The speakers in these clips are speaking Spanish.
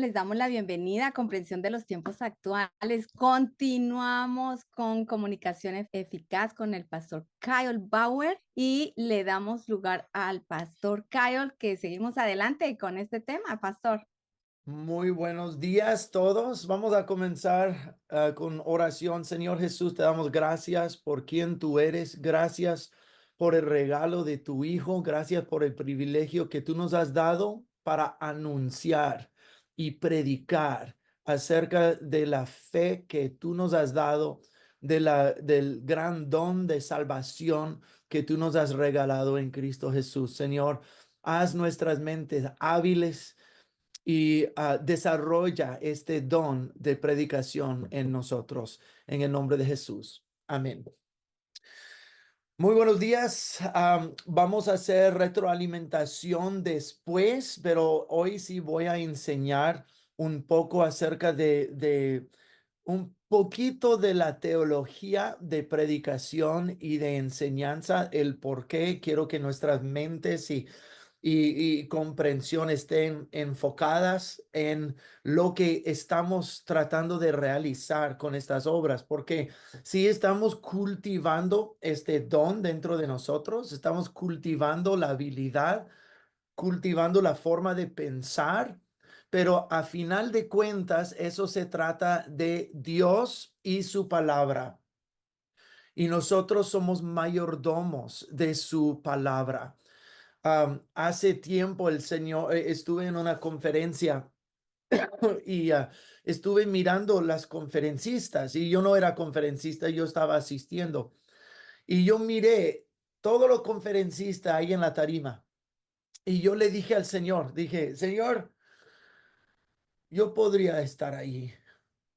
les damos la bienvenida a Comprensión de los Tiempos Actuales. Continuamos con comunicación eficaz con el pastor Kyle Bauer y le damos lugar al pastor Kyle, que seguimos adelante con este tema, pastor. Muy buenos días todos. Vamos a comenzar con oración. Señor Jesús, te damos gracias por quien tú eres. Gracias por el regalo de tu Hijo. Gracias por el privilegio que tú nos has dado para anunciar y predicar acerca de la fe que tú nos has dado, del gran don de salvación que tú nos has regalado en Cristo Jesús. Señor, haz nuestras mentes hábiles y desarrolla este don de predicación en nosotros, en el nombre de Jesús. Amén. Muy buenos días. Vamos a hacer retroalimentación después, pero hoy sí voy a enseñar un poco acerca de un poquito de la teología de predicación y de enseñanza, el por qué quiero que nuestras mentes y comprensión estén enfocadas en lo que estamos tratando de realizar con estas obras, porque si estamos cultivando este don dentro de nosotros, estamos cultivando la habilidad, cultivando la forma de pensar, pero a final de cuentas eso se trata de Dios y su palabra. Y nosotros somos mayordomos de su palabra. Hace tiempo el Señor, estuve en una conferencia y estuve mirando las conferencistas y yo no era conferencista, yo estaba asistiendo y yo miré todos los conferencistas ahí en la tarima y yo le dije al Señor, dije, Señor, yo podría estar ahí.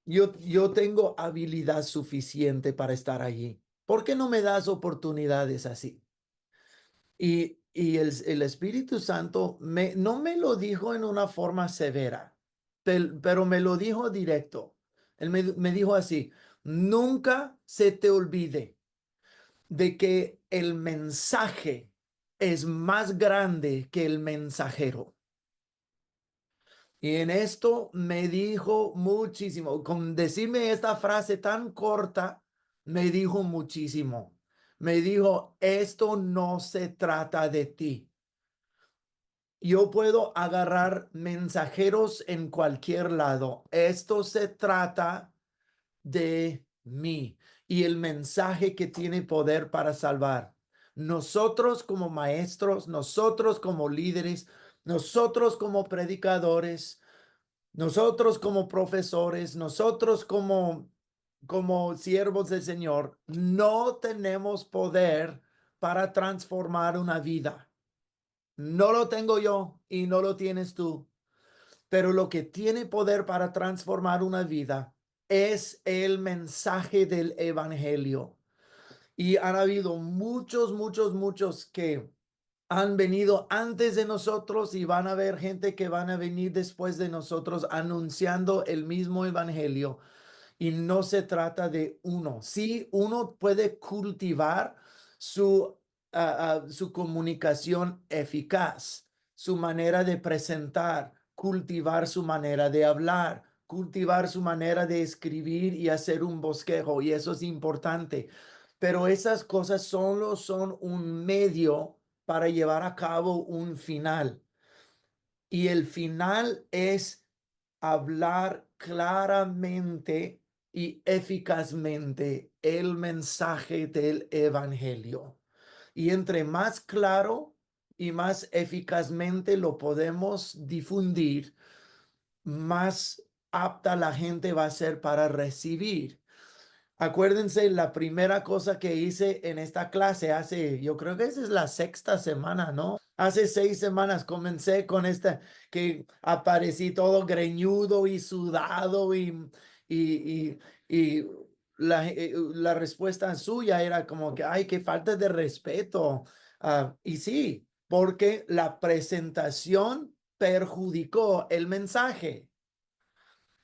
Yo tengo habilidad suficiente para estar allí. ¿Por qué no me das oportunidades así? Y el Espíritu Santo no me lo dijo en una forma severa, pero me lo dijo directo. Él me dijo así, nunca se te olvide de que el mensaje es más grande que el mensajero. Y en esto me dijo muchísimo. Con decirme esta frase tan corta, me dijo muchísimo. Me dijo, esto no se trata de ti. Yo puedo agarrar mensajeros en cualquier lado. Esto se trata de mí y el mensaje que tiene poder para salvar. Nosotros como maestros, nosotros como líderes, nosotros como predicadores, nosotros como profesores, nosotros como siervos del Señor, no tenemos poder para transformar una vida. No lo tengo yo y no lo tienes tú, pero lo que tiene poder para transformar una vida es el mensaje del evangelio. Y han habido muchos que han venido antes de nosotros y van a haber gente que van a venir después de nosotros anunciando el mismo evangelio. Y no se trata de uno. Sí, uno puede cultivar su comunicación eficaz, su manera de presentar, cultivar su manera de hablar, cultivar su manera de escribir y hacer un bosquejo. Y eso es importante. Pero esas cosas solo son un medio para llevar a cabo un final. Y el final es hablar claramente y eficazmente el mensaje del evangelio. Y entre más claro y más eficazmente lo podemos difundir, más apta la gente va a ser para recibir. Acuérdense, la primera cosa que hice en esta clase yo creo que esa es la sexta semana, ¿no? Hace 6 semanas comencé con esta, que aparecí todo greñudo y sudado y, y la respuesta suya era como que, ay, qué falta de respeto. Y sí, porque la presentación perjudicó el mensaje.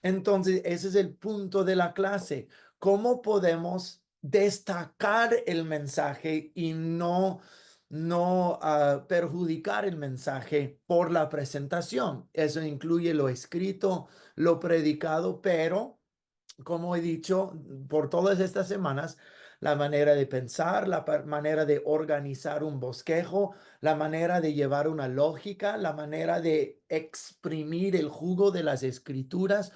Entonces, ese es el punto de la clase. ¿Cómo podemos destacar el mensaje y no no perjudicar el mensaje por la presentación. Eso incluye lo escrito, lo predicado, pero como he dicho por todas estas semanas, la manera de pensar, manera de organizar un bosquejo, la manera de llevar una lógica, la manera de exprimir el jugo de las escrituras,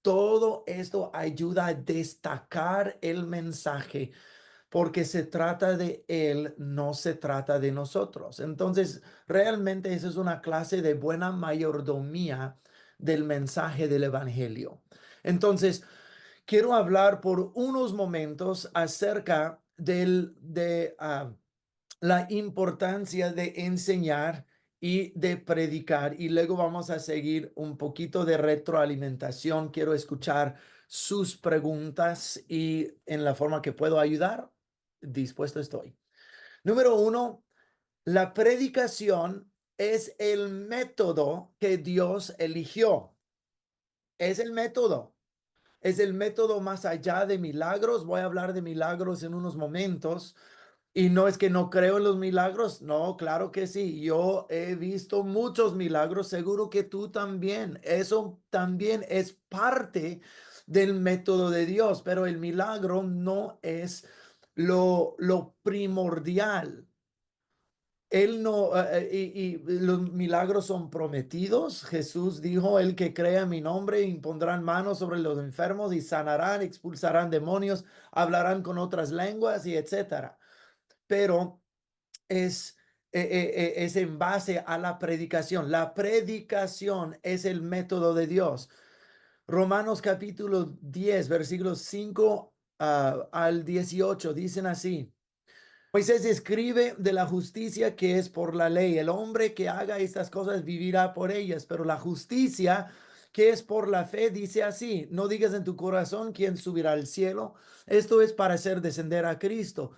todo esto ayuda a destacar el mensaje porque se trata de él, no se trata de nosotros. Entonces, realmente eso es una clase de buena mayordomía del mensaje del evangelio. Entonces, quiero hablar por unos momentos acerca de la importancia de enseñar y de predicar. Y luego vamos a seguir un poquito de retroalimentación. Quiero escuchar sus preguntas y en la forma que puedo ayudar, dispuesto estoy. Número uno, la predicación es el método que Dios eligió. Es el método. Es el método más allá de milagros. Voy a hablar de milagros en unos momentos. Y no es que no creo en los milagros. No, claro que sí. Yo he visto muchos milagros. Seguro que tú también. Eso también es parte del método de Dios. Pero el milagro no es lo primordial. Él no, y los milagros son prometidos. Jesús dijo, el que crea en mi nombre, impondrán manos sobre los enfermos y sanarán, expulsarán demonios, hablarán con otras lenguas y etcétera. Pero es, es en base a la predicación. La predicación es el método de Dios. Romanos capítulo 10, versículos 5 al 18 dicen así. Moisés escribe de la justicia que es por la ley. El hombre que haga estas cosas vivirá por ellas, pero la justicia que es por la fe dice así, no digas en tu corazón quién subirá al cielo. Esto es para hacer descender a Cristo.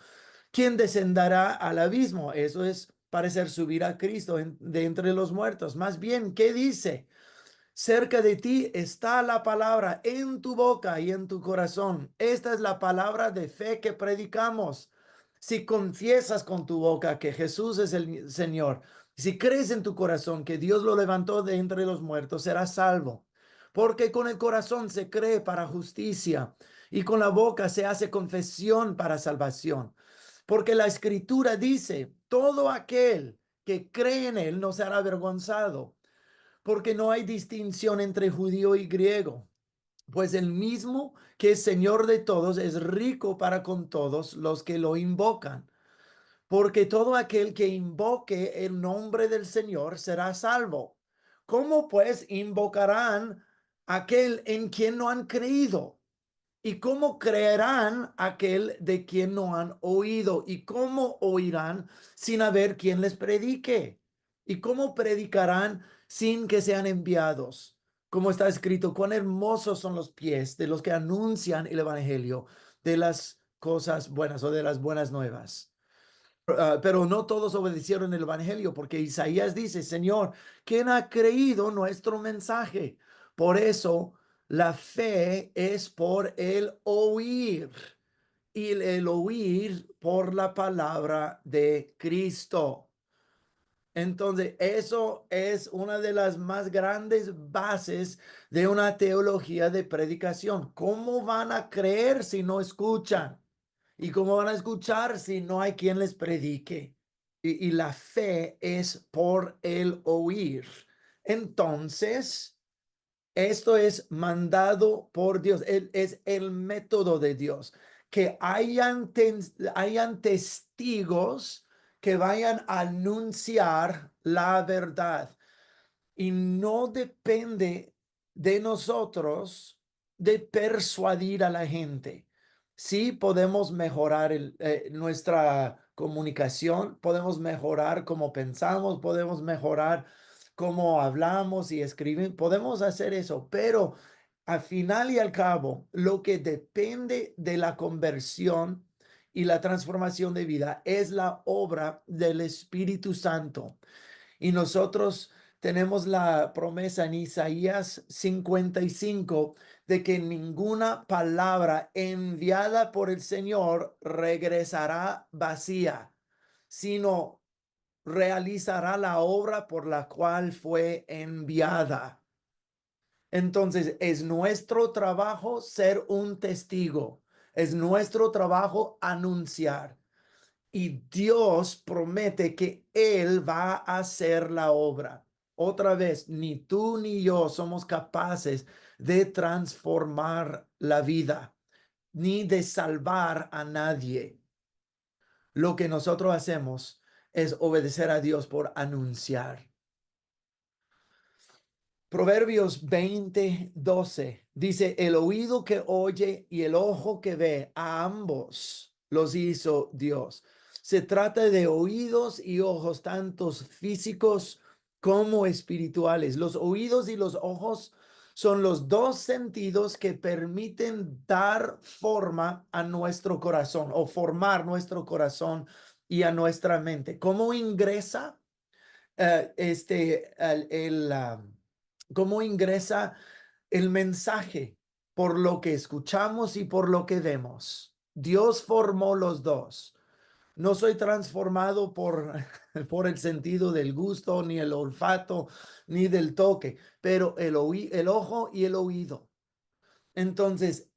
¿Quién descenderá al abismo? Eso es para hacer subir a Cristo de entre los muertos. Más bien, ¿qué dice? Cerca de ti está la palabra en tu boca y en tu corazón. Esta es la palabra de fe que predicamos. Si confiesas con tu boca que Jesús es el Señor, si crees en tu corazón que Dios lo levantó de entre los muertos, serás salvo. Porque con el corazón se cree para justicia y con la boca se hace confesión para salvación. Porque la escritura dice, todo aquel que cree en él no será avergonzado porque no hay distinción entre judío y griego, pues el mismo que es Señor de todos es rico para con todos los que lo invocan, porque todo aquel que invoque el nombre del Señor será salvo. ¿Cómo pues invocarán aquel en quien no han creído? ¿Y cómo creerán aquel de quien no han oído? ¿Y cómo oirán sin haber quien les predique? ¿Y cómo predicarán sin que sean enviados? Como está escrito, cuán hermosos son los pies de los que anuncian el evangelio de las cosas buenas o de las buenas nuevas. Pero no todos obedecieron el evangelio, porque Isaías dice, Señor, ¿quién ha creído nuestro mensaje? Por eso la fe es por el oír y el oír por la palabra de Cristo. Entonces, eso es una de las más grandes bases de una teología de predicación. ¿Cómo van a creer si no escuchan? ¿Y cómo van a escuchar si no hay quien les predique? Y la fe es por el oír. Entonces, esto es mandado por Dios. Es el método de Dios. Que hayan testigos que vayan a anunciar la verdad y no depende de nosotros de persuadir a la gente. Sí podemos mejorar nuestra comunicación, podemos mejorar cómo pensamos, podemos mejorar cómo hablamos y escribimos, podemos hacer eso, pero al final y al cabo, lo que depende de la conversión y la transformación de vida es la obra del Espíritu Santo. Y nosotros tenemos la promesa en Isaías 55 de que ninguna palabra enviada por el Señor regresará vacía, sino realizará la obra por la cual fue enviada. Entonces, es nuestro trabajo ser un testigo. Es nuestro trabajo anunciar. Y Dios promete que Él va a hacer la obra. Otra vez, ni tú ni yo somos capaces de transformar la vida, ni de salvar a nadie. Lo que nosotros hacemos es obedecer a Dios por anunciar. Proverbios 20:12 dice, el oído que oye y el ojo que ve, a ambos los hizo Dios. Se trata de oídos y ojos, tantos físicos como espirituales. Los oídos y los ojos son los dos sentidos que permiten dar forma a nuestro corazón o formar nuestro corazón y a nuestra mente. ¿Cómo ingresa cómo ingresa el mensaje? Por lo que escuchamos y por lo que vemos. Dios formó los dos. No soy transformado por, por el sentido del gusto, ni el olfato, ni del toque, pero el ojo y el oído. Entonces,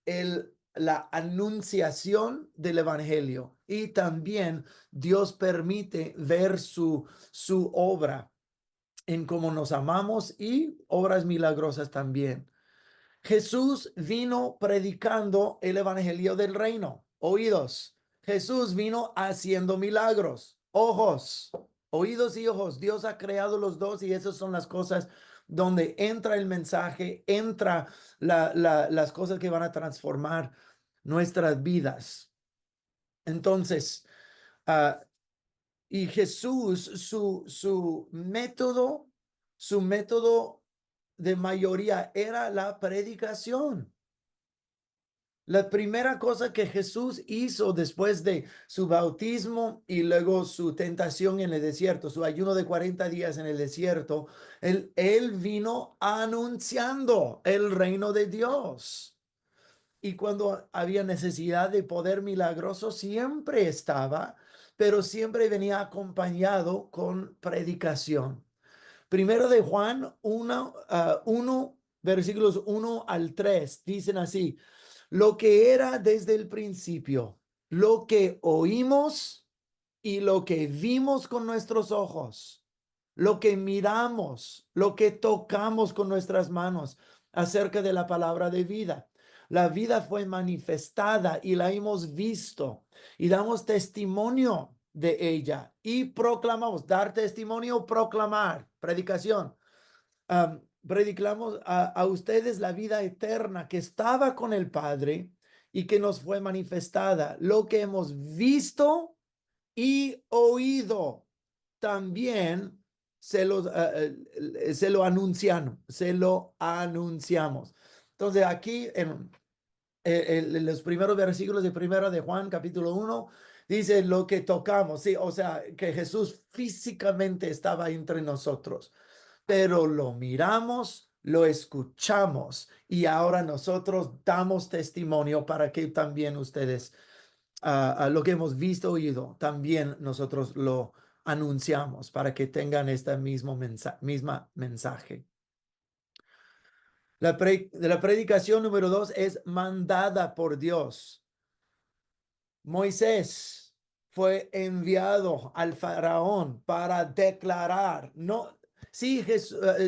la anunciación del evangelio, y también Dios permite ver su obra en cómo nos amamos y obras milagrosas también. Jesús vino predicando el evangelio del reino. Oídos. Jesús vino haciendo milagros. Ojos. Oídos y ojos. Dios ha creado los dos y esas son las cosas donde entra el mensaje, entra las cosas que van a transformar nuestras vidas. Entonces, y Jesús, su método de mayoría era la predicación. La primera cosa que Jesús hizo después de su bautismo y luego su tentación en el desierto, su ayuno de 40 días en el desierto, él vino anunciando el reino de Dios. Y cuando había necesidad de poder milagroso, siempre estaba, pero siempre venía acompañado con predicación. Primero de Juan 1, versículos 1 al 3, dicen así, lo que era desde el principio, lo que oímos y lo que vimos con nuestros ojos, lo que miramos, lo que tocamos con nuestras manos acerca de la palabra de vida. La vida fue manifestada y la hemos visto y damos testimonio de ella y proclamamos, dar testimonio, proclamar, predicación. Predicamos a ustedes la vida eterna que estaba con el Padre y que nos fue manifestada. Lo que hemos visto y oído también se lo anunciamos. Entonces aquí en los primeros versículos de primera de Juan capítulo 1 dice lo que tocamos, sí, o sea que Jesús físicamente estaba entre nosotros, pero lo miramos, lo escuchamos y ahora nosotros damos testimonio para que también ustedes lo que hemos visto, oído, también nosotros lo anunciamos para que tengan este misma mensaje. La predicación número 2 es mandada por Dios. Moisés fue enviado al faraón para declarar, no, sí,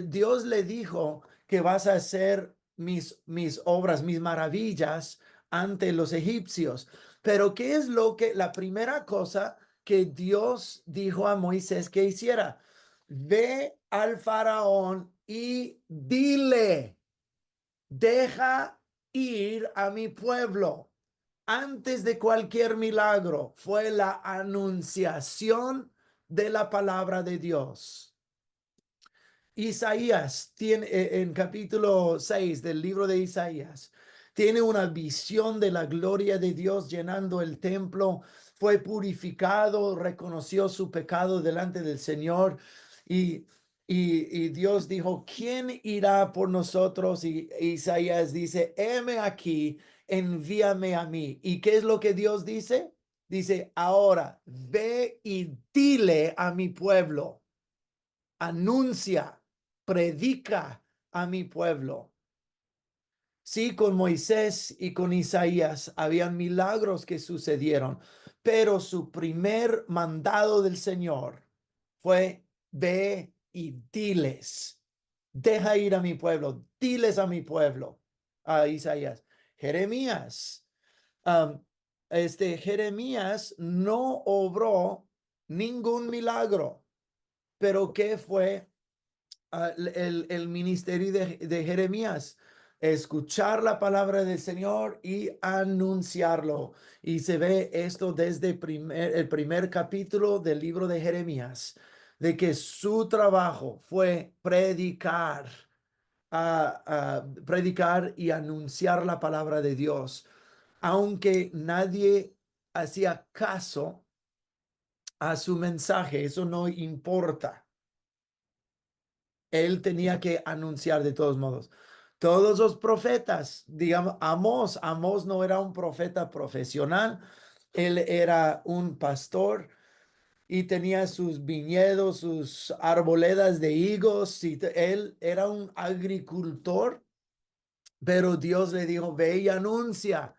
Dios le dijo que vas a hacer mis obras, mis maravillas ante los egipcios. Pero ¿qué es la primera cosa que Dios dijo a Moisés que hiciera? Ve al faraón y dile, deja ir a mi pueblo. Antes de cualquier milagro fue la anunciación de la palabra de Dios. Isaías tiene en capítulo 6 del libro de Isaías, tiene una visión de la gloria de Dios llenando el templo. Fue purificado, reconoció su pecado delante del Señor y Dios dijo, ¿quién irá por nosotros? Y Isaías dice, heme aquí, envíame a mí. ¿Y qué es lo que Dios dice? Dice, ahora ve y dile a mi pueblo, anuncia, predica a mi pueblo. Sí, con Moisés y con Isaías habían milagros que sucedieron, pero su primer mandado del Señor fue, ve y diles, deja ir a mi pueblo, diles a mi pueblo, a Isaías. Jeremías, um, Jeremías no obró ningún milagro, pero ¿qué fue el ministerio de Jeremías? Escuchar la palabra del Señor y anunciarlo. Y se ve esto desde el primer capítulo del libro de Jeremías, de que su trabajo fue predicar, predicar y anunciar la palabra de Dios, aunque nadie hacía caso a su mensaje, eso no importa. Él tenía que anunciar de todos modos. Todos los profetas, digamos, Amós no era un profeta profesional, él era un pastor y tenía sus viñedos, sus arboledas de higos, y él era un agricultor, pero Dios le dijo, ve y anuncia,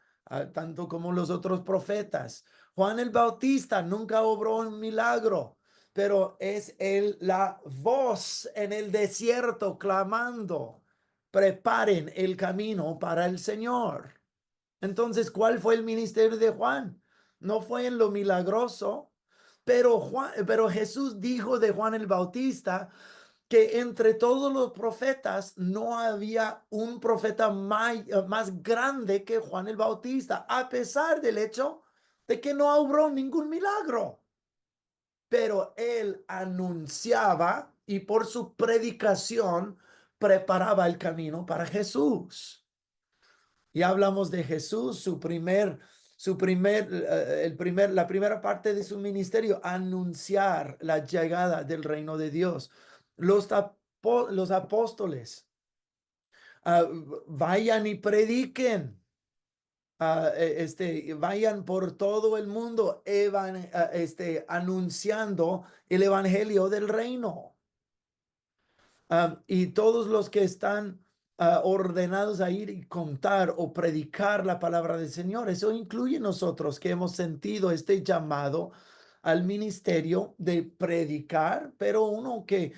tanto como los otros profetas. Juan el Bautista nunca obró un milagro, pero es él la voz en el desierto clamando, preparen el camino para el Señor. Entonces, ¿cuál fue el ministerio de Juan? No fue en lo milagroso, pero Jesús dijo de Juan el Bautista que entre todos los profetas no había un profeta más grande que Juan el Bautista, a pesar del hecho de que no obró ningún milagro. Pero él anunciaba y por su predicación preparaba el camino para Jesús. Ya hablamos de Jesús, la primera parte de su ministerio, anunciar la llegada del reino de Dios. Los apóstoles, ah, vayan y prediquen, vayan por todo el mundo, anunciando el evangelio del reino. Y todos los que están ordenados a ir y contar o predicar la palabra del Señor. Eso incluye nosotros que hemos sentido este llamado al ministerio de predicar, pero uno que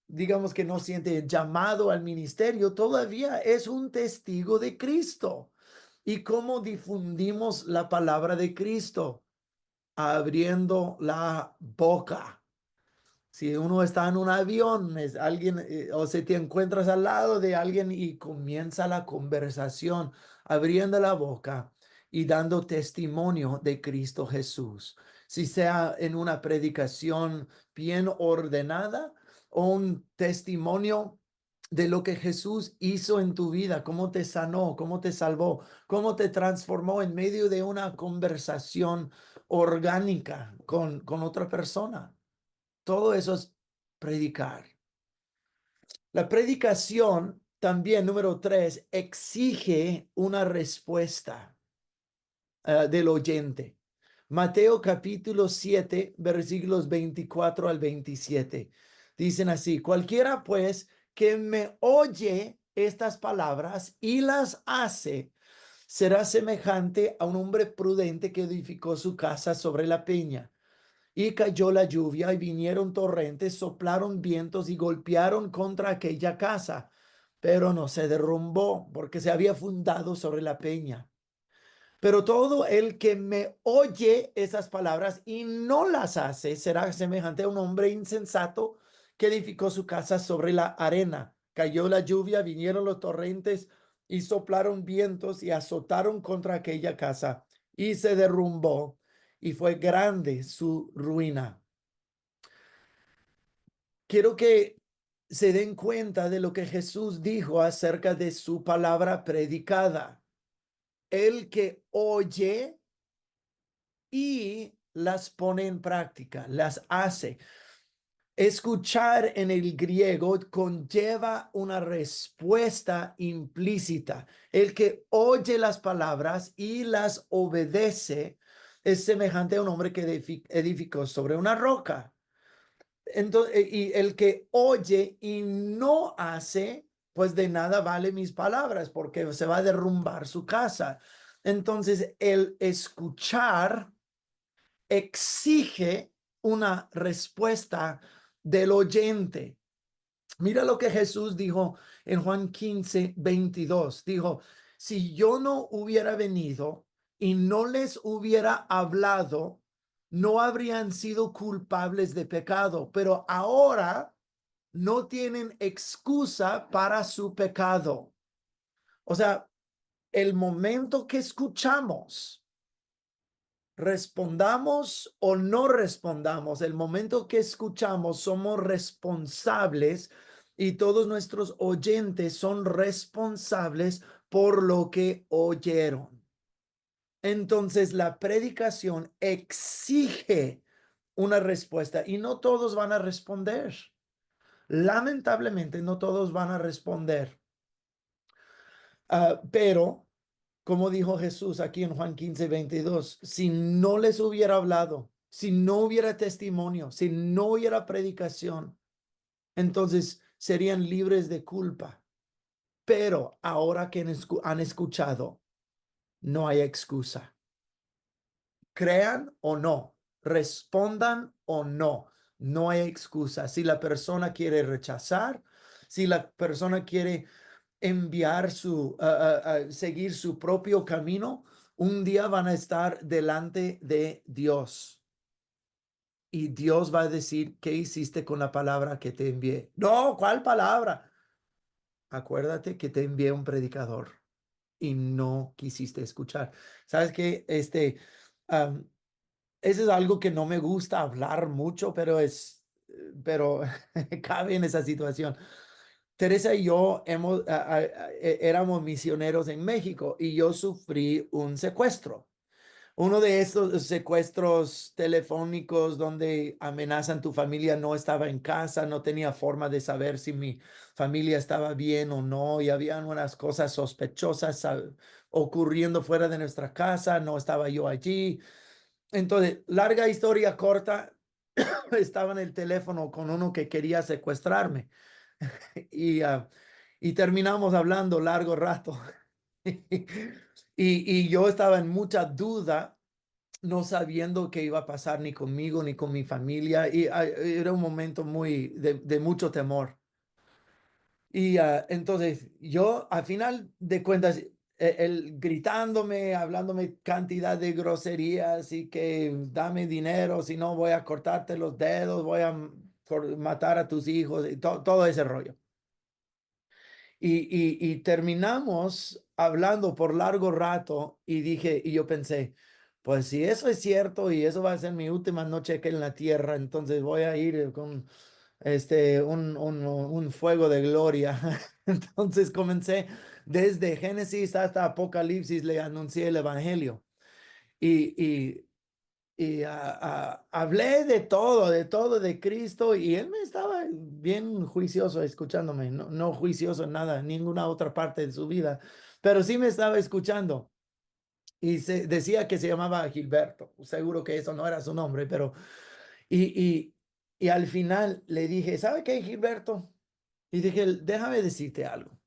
digamos que no siente llamado al ministerio, todavía es un testigo de Cristo. ¿Y cómo difundimos la palabra de Cristo? Abriendo la boca. Si uno está en un avión, es alguien, o si te encuentras al lado de alguien y comienza la conversación, abriendo la boca y dando testimonio de Cristo Jesús. Si sea en una predicación bien ordenada o un testimonio de lo que Jesús hizo en tu vida, cómo te sanó, cómo te salvó, cómo te transformó en medio de una conversación orgánica con otra persona. Todo eso es predicar. La predicación también, número 3, exige una respuesta del oyente. Mateo capítulo 7, versículos 24 al 27. Dicen así, cualquiera pues que me oye estas palabras y las hace, será semejante a un hombre prudente que edificó su casa sobre la peña. Y cayó la lluvia y vinieron torrentes, soplaron vientos y golpearon contra aquella casa, pero no se derrumbó porque se había fundado sobre la peña. Pero todo el que me oye esas palabras y no las hace será semejante a un hombre insensato que edificó su casa sobre la arena. Cayó la lluvia, vinieron los torrentes y soplaron vientos y azotaron contra aquella casa y se derrumbó y fue grande su ruina. Quiero que se den cuenta de lo que Jesús dijo acerca de su palabra predicada. El que oye y las pone en práctica, las hace. Escuchar en el griego conlleva una respuesta implícita. El que oye las palabras y las obedece es semejante a un hombre que edificó sobre una roca. Entonces, y el que oye y no hace, pues de nada vale mis palabras, porque se va a derrumbar su casa. Entonces, el escuchar exige una respuesta del oyente. Mira lo que Jesús dijo en Juan 15:22. Dijo, si yo no hubiera venido y no les hubiera hablado, no habrían sido culpables de pecado, pero ahora no tienen excusa para su pecado. O sea, el momento que escuchamos, respondamos o no respondamos, el momento que escuchamos somos responsables y todos nuestros oyentes son responsables por lo que oyeron. Entonces la predicación exige una respuesta y no todos van a responder. Lamentablemente no todos van a responder. Pero como dijo Jesús aquí en Juan 15:22, si no les hubiera hablado, si no hubiera testimonio, si no hubiera predicación, entonces serían libres de culpa. Pero ahora que han escuchado, no hay excusa. Crean o no, respondan o no, no hay excusa. Si la persona quiere rechazar, si la persona quiere enviar seguir su propio camino, un día van a estar delante de Dios. Y Dios va a decir, ¿qué hiciste con la palabra que te envié? No, ¿cuál palabra? Acuérdate que te envié un predicador y no quisiste escuchar. ¿Sabes qué? Eso es algo que no me gusta hablar mucho, pero cabe en esa situación. Teresa y yo éramos misioneros en México y yo sufrí un secuestro. Uno de estos secuestros telefónicos donde amenazan tu familia, no estaba en casa, no tenía forma de saber si mi familia estaba bien o no, y habían unas cosas sospechosas ocurriendo fuera de nuestra casa, no estaba yo allí. Entonces, larga historia corta, estaba en el teléfono con uno que quería secuestrarme y, y terminamos hablando largo rato. Y yo estaba en mucha duda, no sabiendo qué iba a pasar ni conmigo ni con mi familia. Y era un momento muy de mucho temor. Y entonces yo, al final de cuentas, él gritándome, hablándome cantidad de groserías y que dame dinero, si no voy a cortarte los dedos, voy a matar a tus hijos y todo ese rollo. Y terminamos hablando por largo rato y dije, y yo pensé, pues si eso es cierto y eso va a ser mi última noche aquí en la tierra, entonces voy a ir con un fuego de gloria. Entonces comencé desde Génesis hasta Apocalipsis, le anuncié el evangelio y, hablé de todo de Cristo y él me estaba bien juicioso escuchándome, no, no juicioso en nada, en ninguna otra parte de su vida, pero sí me estaba escuchando y decía que se llamaba Gilberto, seguro que eso no era su nombre, pero y, y, y al final le dije, ¿sabe qué, Gilberto? Y dije, déjame decirte algo.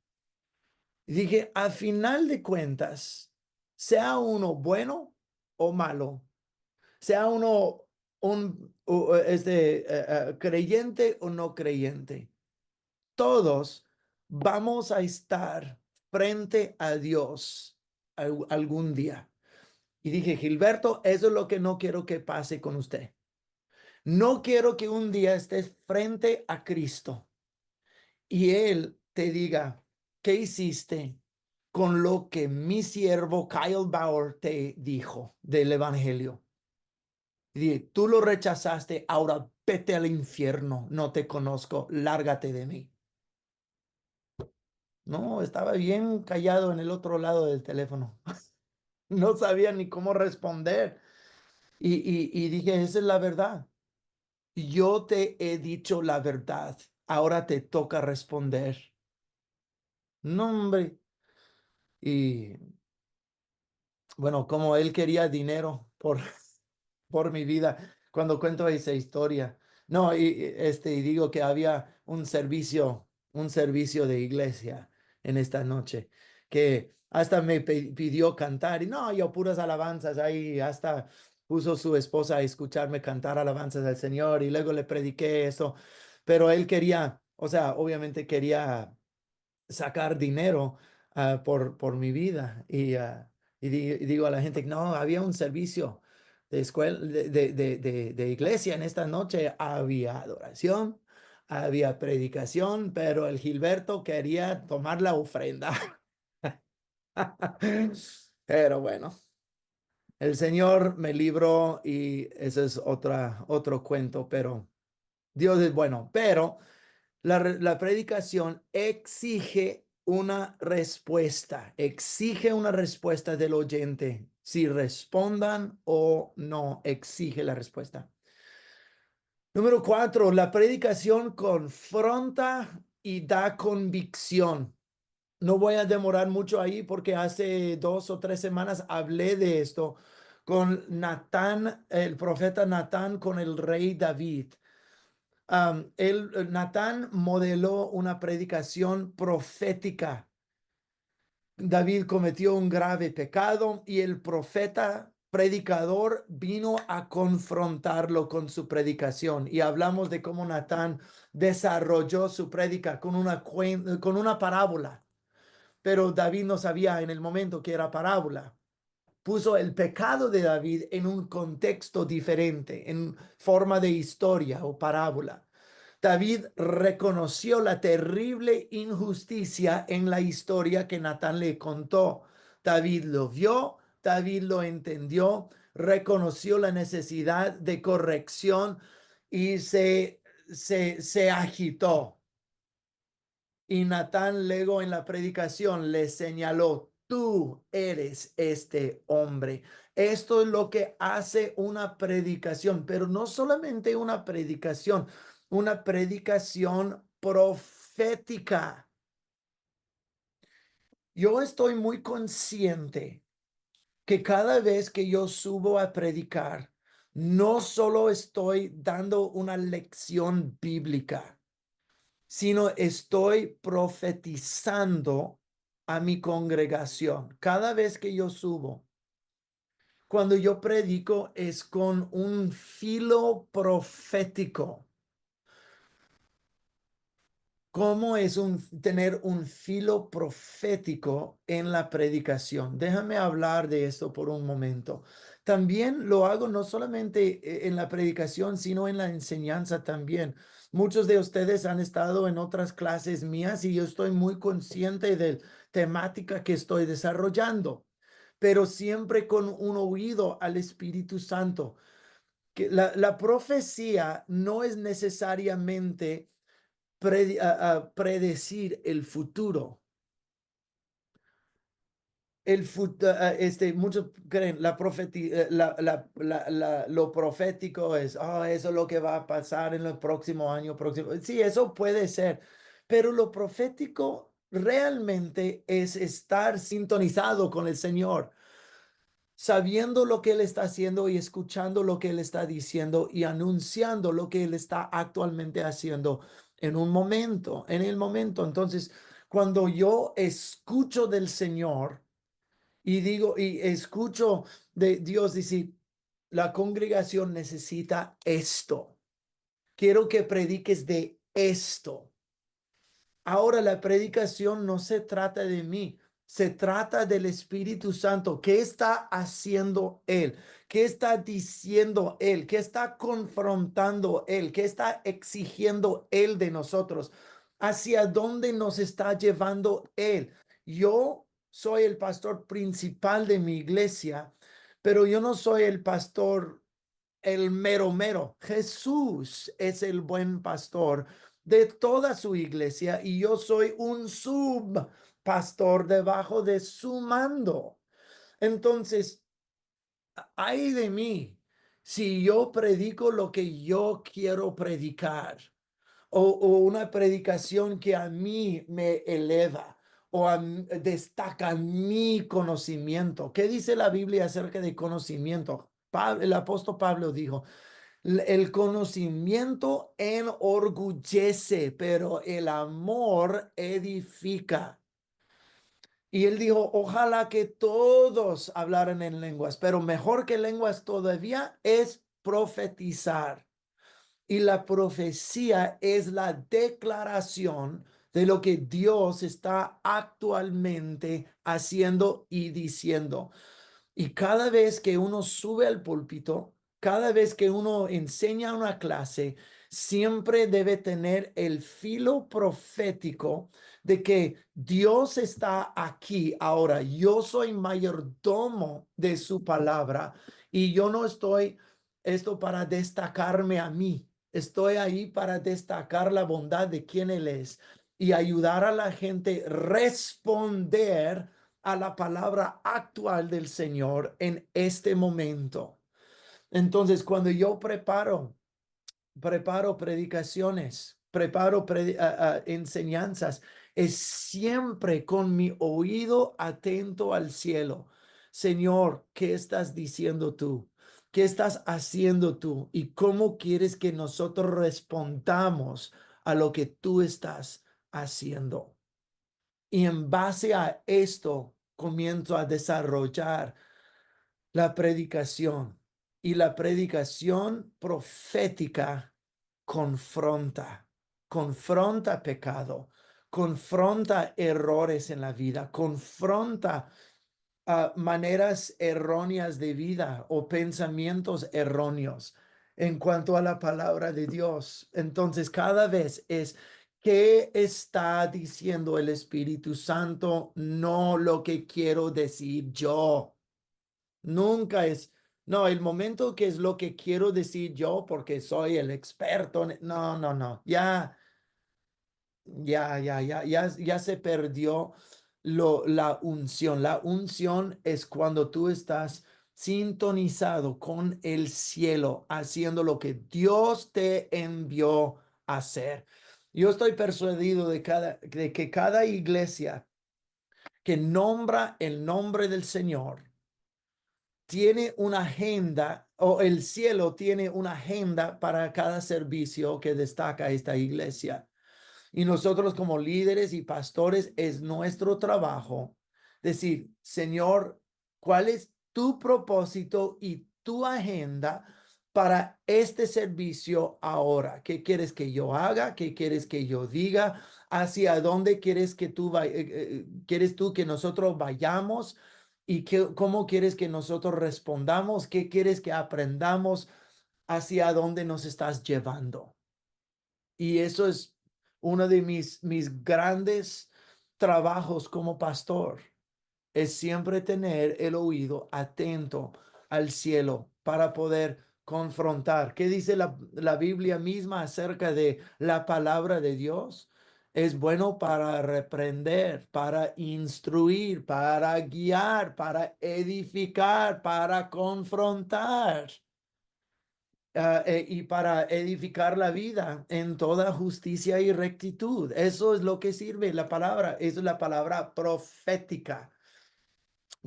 Y dije, al final de cuentas, sea uno bueno o malo, sea uno creyente o no creyente, todos vamos a estar frente a Dios algún día. Y dije, Gilberto, eso es lo que no quiero que pase con usted. No quiero que un día estés frente a Cristo y Él te diga, ¿qué hiciste con lo que mi siervo Kyle Bauer te dijo del Evangelio? Y tú lo rechazaste, ahora vete al infierno, no te conozco, lárgate de mí. No, estaba bien callado en el otro lado del teléfono. No sabía ni cómo responder. Y dije, esa es la verdad. Yo te he dicho la verdad. Ahora te toca responder. No, hombre. Y bueno, como él quería dinero por por mi vida cuando cuento esa historia. No, y digo que había un servicio de iglesia en esta noche, que hasta me pidió cantar, y no, yo puras alabanzas ahí, hasta puso su esposa a escucharme cantar alabanzas al Señor, y luego le prediqué eso, pero él quería, o sea, obviamente quería sacar dinero por mi vida. Y digo a la gente, no, había un servicio de escuela, de iglesia en esta noche, había adoración, había predicación, pero el Gilberto quería tomar la ofrenda. Pero bueno, el Señor me libró y ese es otro cuento, pero Dios es bueno, pero la predicación exige una respuesta del oyente. Si respondan o no, exige la respuesta. Número 4, la predicación confronta y da convicción. No voy a demorar mucho ahí porque hace 2 o 3 semanas hablé de esto con Natán, el profeta Natán, con el rey David. Natán modeló una predicación profética. David cometió un grave pecado y el profeta predicador vino a confrontarlo con su predicación. Y hablamos de cómo Natán desarrolló su prédica con una parábola, pero David no sabía en el momento que era parábola. Puso el pecado de David en un contexto diferente, en forma de historia o parábola. David reconoció la terrible injusticia en la historia que Natán le contó. David lo vio, David lo entendió, reconoció la necesidad de corrección y se agitó. Y Natán luego en la predicación le señaló, tú eres este hombre. Esto es lo que hace una predicación, pero no solamente una predicación profética. Yo estoy muy consciente que cada vez que yo subo a predicar, no solo estoy dando una lección bíblica, sino estoy profetizando a mi congregación. Cada vez que yo subo, cuando yo predico, es con un filo profético. ¿Cómo es tener un filo profético en la predicación? Déjame hablar de esto por un momento. También lo hago no solamente en la predicación, sino en la enseñanza también. Muchos de ustedes han estado en otras clases mías y yo estoy muy consciente de la temática que estoy desarrollando, pero siempre con un oído al Espíritu Santo. Que la profecía no es necesariamente predecir el futuro. Muchos creen lo profético es, eso es lo que va a pasar en el próximo año, próximo. Sí, eso puede ser, pero lo profético realmente es estar sintonizado con el Señor, sabiendo lo que Él está haciendo y escuchando lo que Él está diciendo y anunciando lo que Él está actualmente haciendo en el momento. Entonces, cuando yo escucho del Señor y digo, y escucho de Dios decir, la congregación necesita esto. Quiero que prediques de esto. Ahora la predicación no se trata de mí, se trata del Espíritu Santo. ¿Qué está haciendo Él? ¿Qué está diciendo Él? ¿Qué está confrontando Él? ¿Qué está exigiendo Él de nosotros? ¿Hacia dónde nos está llevando Él? Yo soy el pastor principal de mi iglesia, pero yo no soy el pastor el mero mero. Jesús es el buen pastor de toda su iglesia y yo soy un subpastor debajo de su mando. Entonces, ay de mí si yo predico lo que yo quiero predicar o una predicación que a mí me eleva o destaca mi conocimiento. ¿Qué dice la Biblia acerca de conocimiento? El apóstol Pablo dijo, el conocimiento enorgullece, pero el amor edifica. Y él dijo, ojalá que todos hablaran en lenguas, pero mejor que lenguas todavía es profetizar. Y la profecía es la declaración de lo que Dios está actualmente haciendo y diciendo. Y cada vez que uno sube al púlpito, cada vez que uno enseña una clase, siempre debe tener el filo profético de que Dios está aquí ahora. Yo soy mayordomo de su palabra y yo no estoy esto para destacarme a mí. Estoy ahí para destacar la bondad de quien Él es y ayudar a la gente a responder a la palabra actual del Señor en este momento. Entonces, cuando yo preparo predicaciones, enseñanzas, es siempre con mi oído atento al cielo. Señor, ¿qué estás diciendo tú? ¿Qué estás haciendo tú? ¿Y cómo quieres que nosotros respondamos a lo que tú estás haciendo? Y en base a esto comienzo a desarrollar la predicación. Y la predicación profética confronta pecado, confronta errores en la vida, confronta maneras erróneas de vida o pensamientos erróneos en cuanto a la palabra de Dios. Entonces, cada vez es qué está diciendo el Espíritu Santo, no lo que quiero decir yo. Nunca es, no, el momento que es lo que quiero decir yo porque soy el experto. No, no, no, ya se perdió la unción. La unción es cuando tú estás sintonizado con el cielo, haciendo lo que Dios te envió a hacer. Yo estoy persuadido de que cada iglesia que nombra el nombre del Señor tiene una agenda, o el cielo tiene una agenda para cada servicio que destaca esta iglesia. Y nosotros como líderes y pastores es nuestro trabajo decir, Señor, ¿cuál es tu propósito y tu agenda para este servicio ahora? ¿Qué quieres que yo haga? ¿Qué quieres que yo diga? ¿Hacia dónde quieres que quieres tú que nosotros vayamos? ¿Y cómo quieres que nosotros respondamos? ¿Qué quieres que aprendamos? ¿Hacia dónde nos estás llevando? Y eso es uno de mis grandes trabajos como pastor, es siempre tener el oído atento al cielo para poder confrontar. ¿Qué dice la Biblia misma acerca de la palabra de Dios? Es bueno para reprender, para instruir, para guiar, para edificar, para confrontar y para edificar la vida en toda justicia y rectitud. Eso es lo que sirve la palabra, es la palabra profética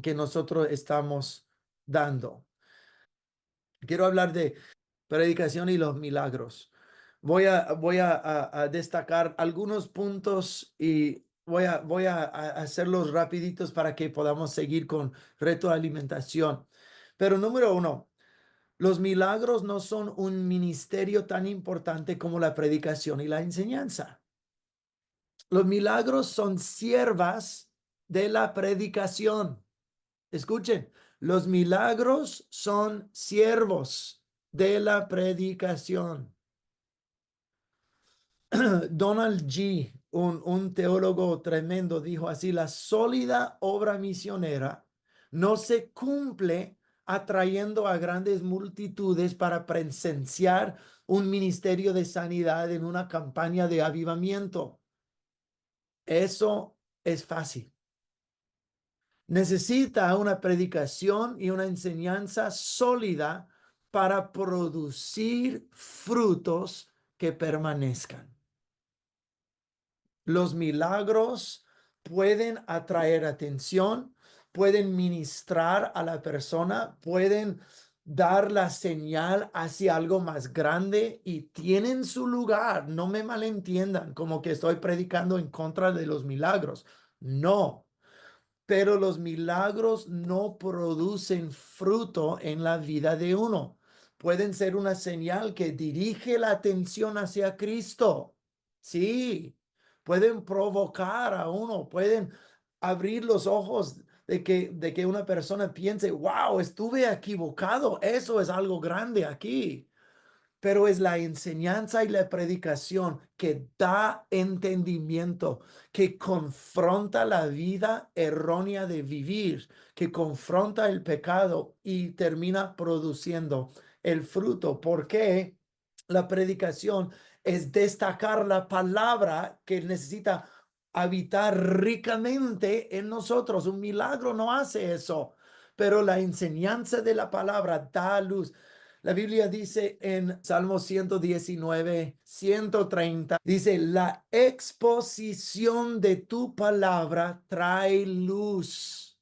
que nosotros estamos dando. Quiero hablar de predicación y los milagros. Voy a destacar algunos puntos y voy a hacerlos rapiditos para que podamos seguir con retroalimentación. Pero número uno, los milagros no son un ministerio tan importante como la predicación y la enseñanza. Los milagros son siervas de la predicación. Escuchen, los milagros son siervos de la predicación. Donald G., un teólogo tremendo, dijo así, la sólida obra misionera no se cumple atrayendo a grandes multitudes para presenciar un ministerio de sanidad en una campaña de avivamiento. Eso es fácil. Necesita una predicación y una enseñanza sólida para producir frutos que permanezcan. Los milagros pueden atraer atención, pueden ministrar a la persona, pueden dar la señal hacia algo más grande y tienen su lugar. No me malentiendan como que estoy predicando en contra de los milagros. No, pero los milagros no producen fruto en la vida de uno. Pueden ser una señal que dirige la atención hacia Cristo. Sí, pueden provocar a uno, pueden abrir los ojos de que una persona piense, wow, estuve equivocado. Eso es algo grande aquí, pero es la enseñanza y la predicación que da entendimiento, que confronta la vida errónea de vivir, que confronta el pecado y termina produciendo el fruto. Porque la predicación es destacar la palabra que necesita habitar ricamente en nosotros. Un milagro no hace eso, pero la enseñanza de la palabra da luz. La Biblia dice en Salmo 119, 130, dice, la exposición de tu palabra trae luz.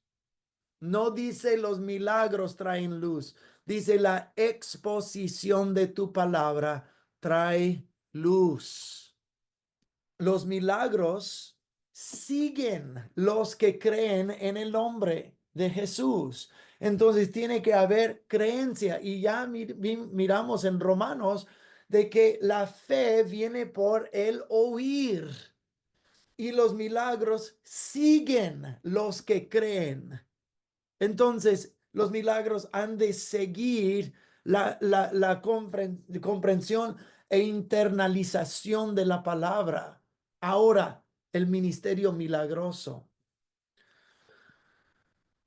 No dice los milagros traen luz, dice la exposición de tu palabra trae luz. Los milagros siguen los que creen en el nombre de Jesús. Entonces tiene que haber creencia y ya miramos en Romanos de que la fe viene por el oír y los milagros siguen los que creen. Entonces, los milagros han de seguir la comprensión e internalización de la palabra. Ahora, el ministerio milagroso.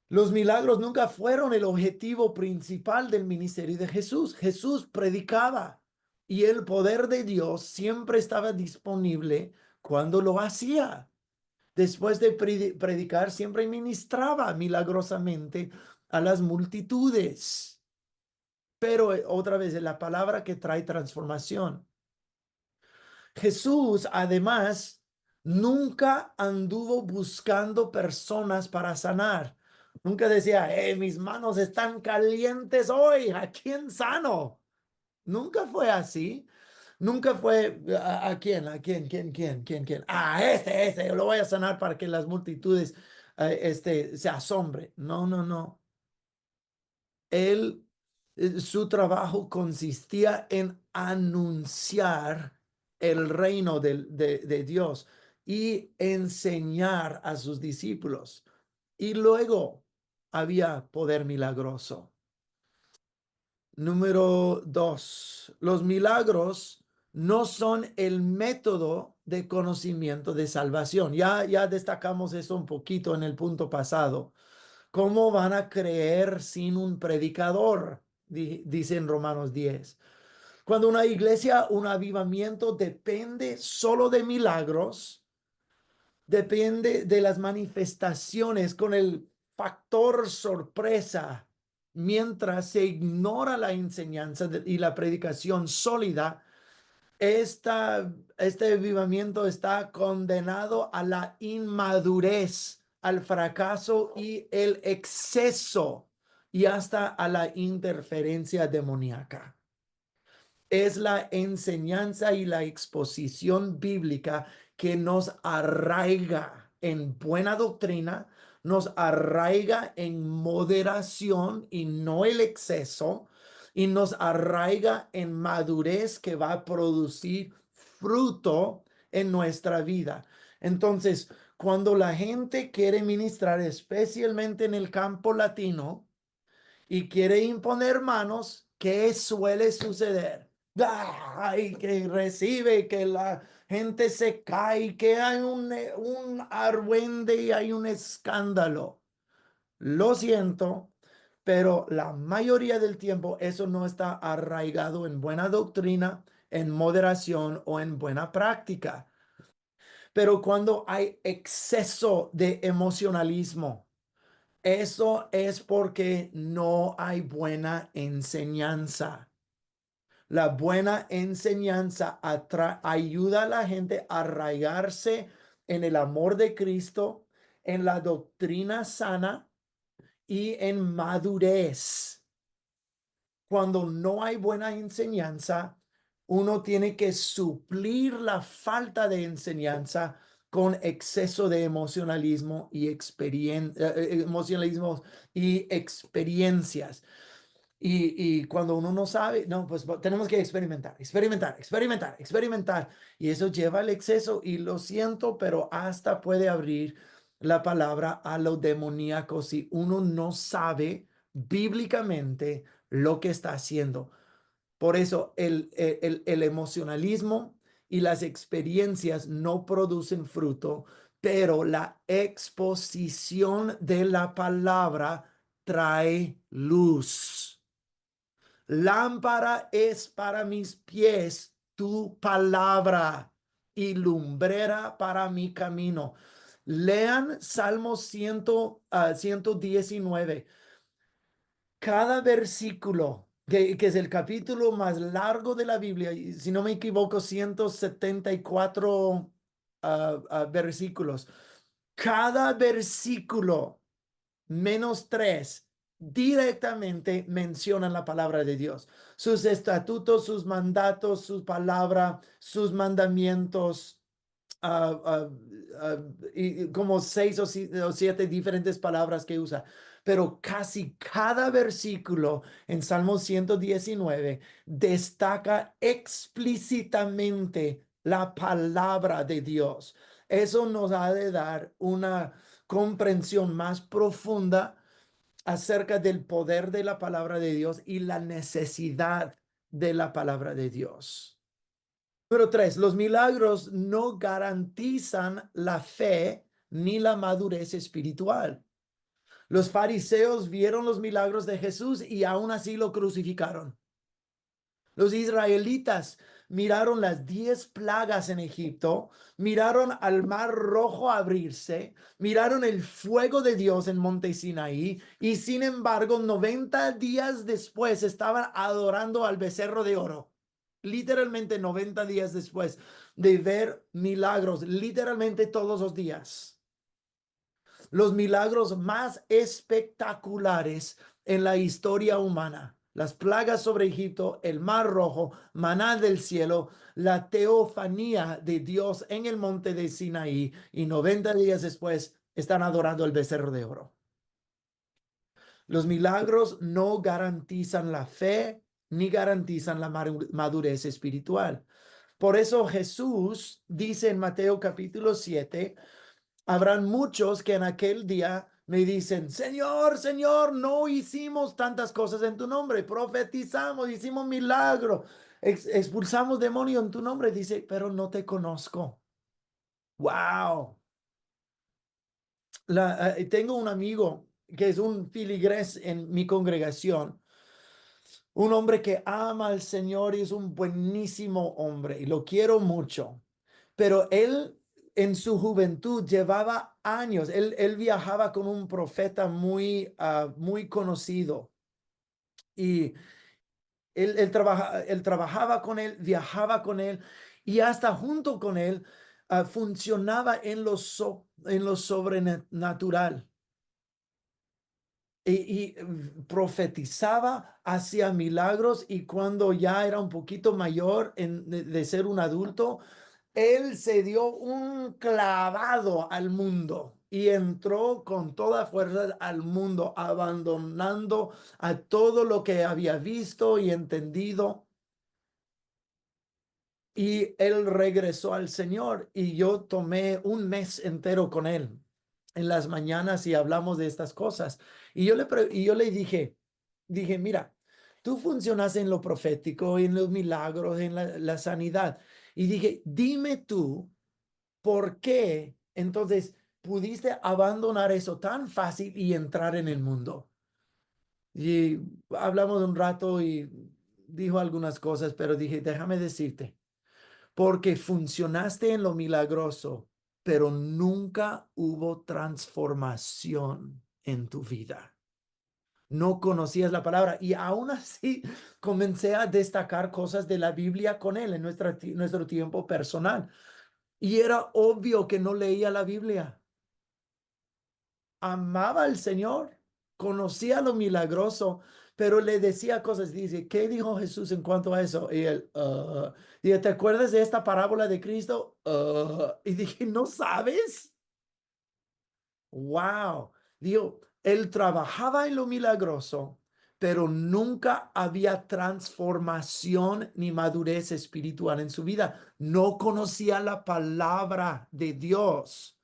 Los milagros nunca fueron el objetivo principal del ministerio de Jesús. Jesús predicaba y el poder de Dios siempre estaba disponible cuando lo hacía. Después de predicar, siempre ministraba milagrosamente a las multitudes. Pero otra vez, es la palabra que trae transformación. Jesús, además, nunca anduvo buscando personas para sanar. Nunca decía, mis manos están calientes hoy, ¿a quién sano? Nunca fue así. Nunca fue a quién, quién. Este, lo voy a sanar para que las multitudes se asombren. No, no, no. Él, su trabajo consistía en anunciar el reino de Dios y enseñar a sus discípulos. Y luego había poder milagroso. Número dos, los milagros no son el método de conocimiento de salvación. Ya destacamos eso un poquito en el punto pasado. ¿Cómo van a creer sin un predicador? Dice en Romanos 10. Cuando una iglesia, un avivamiento depende solo de milagros, depende de las manifestaciones con el factor sorpresa, mientras se ignora la enseñanza y la predicación sólida, este avivamiento está condenado a la inmadurez, al fracaso y el exceso y hasta a la interferencia demoníaca. Es la enseñanza y la exposición bíblica que nos arraiga en buena doctrina, nos arraiga en moderación y no el exceso, y nos arraiga en madurez que va a producir fruto en nuestra vida. Entonces, cuando la gente quiere ministrar, especialmente en el campo latino, y quiere imponer manos, ¿qué suele suceder? Ay, que recibe, que la gente se cae, que hay un argüende y hay un escándalo. Lo siento, pero la mayoría del tiempo eso no está arraigado en buena doctrina, en moderación o en buena práctica. Pero cuando hay exceso de emocionalismo, eso es porque no hay buena enseñanza. La buena enseñanza ayuda a la gente a arraigarse en el amor de Cristo, en la doctrina sana y en madurez. cuando no hay buena enseñanza, uno tiene que suplir la falta de enseñanza con exceso de emocionalismo y emocionalismo y experiencias. Y cuando uno no sabe, no, pues tenemos que experimentar, experimentar, experimentar, experimentar. Y eso lleva al exceso y lo siento, pero hasta puede abrir la palabra a lo demoníaco si uno no sabe bíblicamente lo que está haciendo. Por eso el emocionalismo y las experiencias no producen fruto, pero la exposición de la palabra trae luz. Lámpara es para mis pies tu palabra y lumbrera para mi camino. Lean Salmo 119. Cada versículo, que es el capítulo más largo de la Biblia, y si no me equivoco, 174 versículos. Cada versículo menos tres directamente mencionan la palabra de Dios. Sus estatutos, sus mandatos, su palabra, sus mandamientos, ah, ah, ah, y como seis o siete diferentes palabras que usa. Pero casi cada versículo en Salmo 119 destaca explícitamente la palabra de Dios. Eso nos ha de dar una comprensión más profunda acerca del poder de la palabra de Dios y la necesidad de la palabra de Dios. Número tres, los milagros no garantizan la fe ni la madurez espiritual. Los fariseos vieron los milagros de Jesús y aún así lo crucificaron. Los israelitas miraron las 10 plagas en Egipto, miraron al mar rojo abrirse, miraron el fuego de Dios en Monte Sinaí y sin embargo 90 días después estaban adorando al becerro de oro. Literalmente 90 días después de ver milagros, literalmente todos los días. Los milagros más espectaculares en la historia humana. Las plagas sobre Egipto, el mar rojo, maná del cielo, la teofanía de Dios en el monte de Sinaí y 90 días después están adorando el becerro de oro. Los milagros no garantizan la fe ni garantizan la madurez espiritual. Por eso Jesús dice en Mateo capítulo 7, habrán muchos que en aquel día me dicen, Señor, Señor, no hicimos tantas cosas en tu nombre, profetizamos, hicimos milagro, expulsamos demonios en tu nombre. Dice, pero no te conozco. Wow. Tengo un amigo que es un filigrés en mi congregación, un hombre que ama al Señor y es un buenísimo hombre y lo quiero mucho, pero él en su juventud llevaba años, él viajaba con un profeta muy conocido y él trabajaba con él, viajaba con él y hasta junto con él funcionaba en lo sobrenatural. Y profetizaba, hacía milagros y cuando ya era un poquito mayor de ser un adulto, él se dio un clavado al mundo y entró con toda fuerza al mundo, abandonando a todo lo que había visto y entendido. Y él regresó al Señor y yo tomé un mes entero con él en las mañanas y hablamos de estas cosas. Y yo le dije, mira, tú funcionas en lo profético, en los milagros, en la sanidad. Y dije, dime tú, ¿por qué entonces pudiste abandonar eso tan fácil y entrar en el mundo? Y hablamos un rato y dijo algunas cosas, pero dije, déjame decirte porque funcionaste en lo milagroso, pero nunca hubo transformación en tu vida. No conocías la palabra y aún así comencé a destacar cosas de la Biblia con él en nuestro tiempo personal. Y era obvio que no leía la Biblia. Amaba al Señor, conocía lo milagroso, pero le decía cosas. Dice, ¿qué dijo Jesús en cuanto a eso? Y él, dice, ¿te acuerdas de esta parábola de Cristo? Y dije, ¿no sabes? Wow. Digo, él trabajaba en lo milagroso, pero nunca había transformación ni madurez espiritual en su vida. No conocía la palabra de Dios.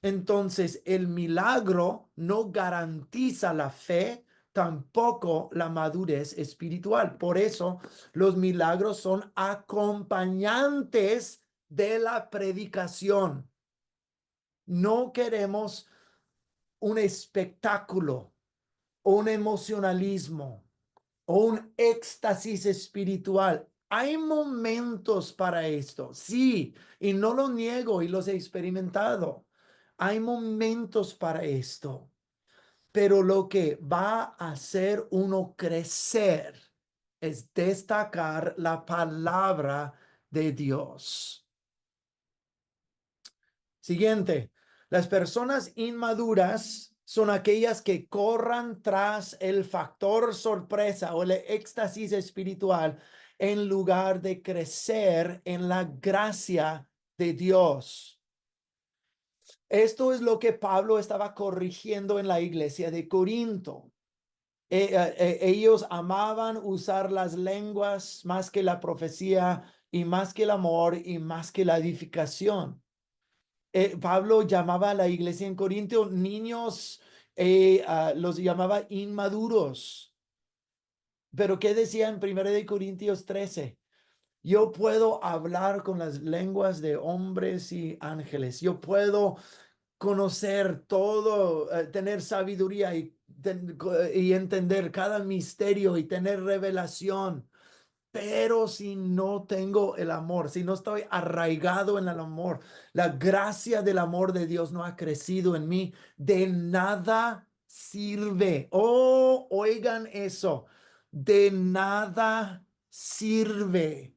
Entonces, el milagro no garantiza la fe, tampoco la madurez espiritual. Por eso, los milagros son acompañantes de la predicación. No queremos un espectáculo, un emocionalismo o un éxtasis espiritual. Hay momentos para esto, sí, y no lo niego y los he experimentado. Hay momentos para esto, pero lo que va a hacer uno crecer es destacar la palabra de Dios. Siguiente, las personas inmaduras son aquellas que corran tras el factor sorpresa o el éxtasis espiritual en lugar de crecer en la gracia de Dios. Esto es lo que Pablo estaba corrigiendo en la iglesia de Corinto. Ellos amaban usar las lenguas más que la profecía y más que el amor y más que la edificación. Pablo llamaba a la iglesia en Corintio niños, los llamaba inmaduros. Pero ¿qué decía en 1 Corintios 13? Yo puedo hablar con las lenguas de hombres y ángeles. Yo puedo conocer todo, tener sabiduría y entender cada misterio y tener revelación. Pero si no tengo el amor, si no estoy arraigado en el amor, la gracia del amor de Dios no ha crecido en mí, de nada sirve. Oh, oigan eso, de nada sirve.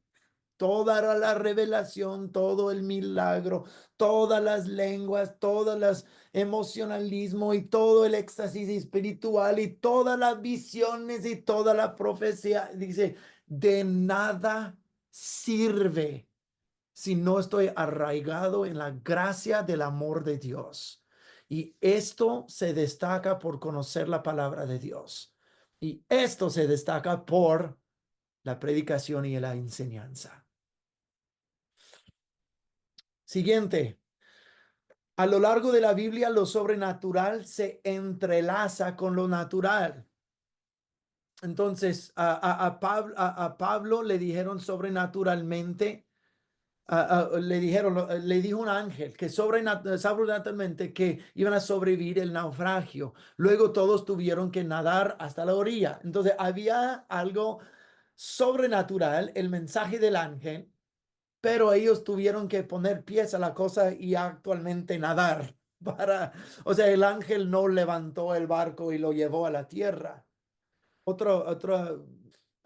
Toda la revelación, todo el milagro, todas las lenguas, todas las emocionalismo y todo el éxtasis espiritual y todas las visiones y toda la profecía. Dice, de nada sirve si no estoy arraigado en la gracia del amor de Dios. Y esto se destaca por conocer la palabra de Dios. Y esto se destaca por la predicación y la enseñanza. Siguiente. A lo largo de la Biblia, lo sobrenatural se entrelaza con lo natural. Entonces, a Pablo le dijeron sobrenaturalmente, le dijo un ángel que sobrenaturalmente que iban a sobrevivir el naufragio. Luego todos tuvieron que nadar hasta la orilla. Entonces, había algo sobrenatural, el mensaje del ángel, pero ellos tuvieron que poner pies a la cosa y actualmente nadar o sea, el ángel no levantó el barco y lo llevó a la tierra. Otro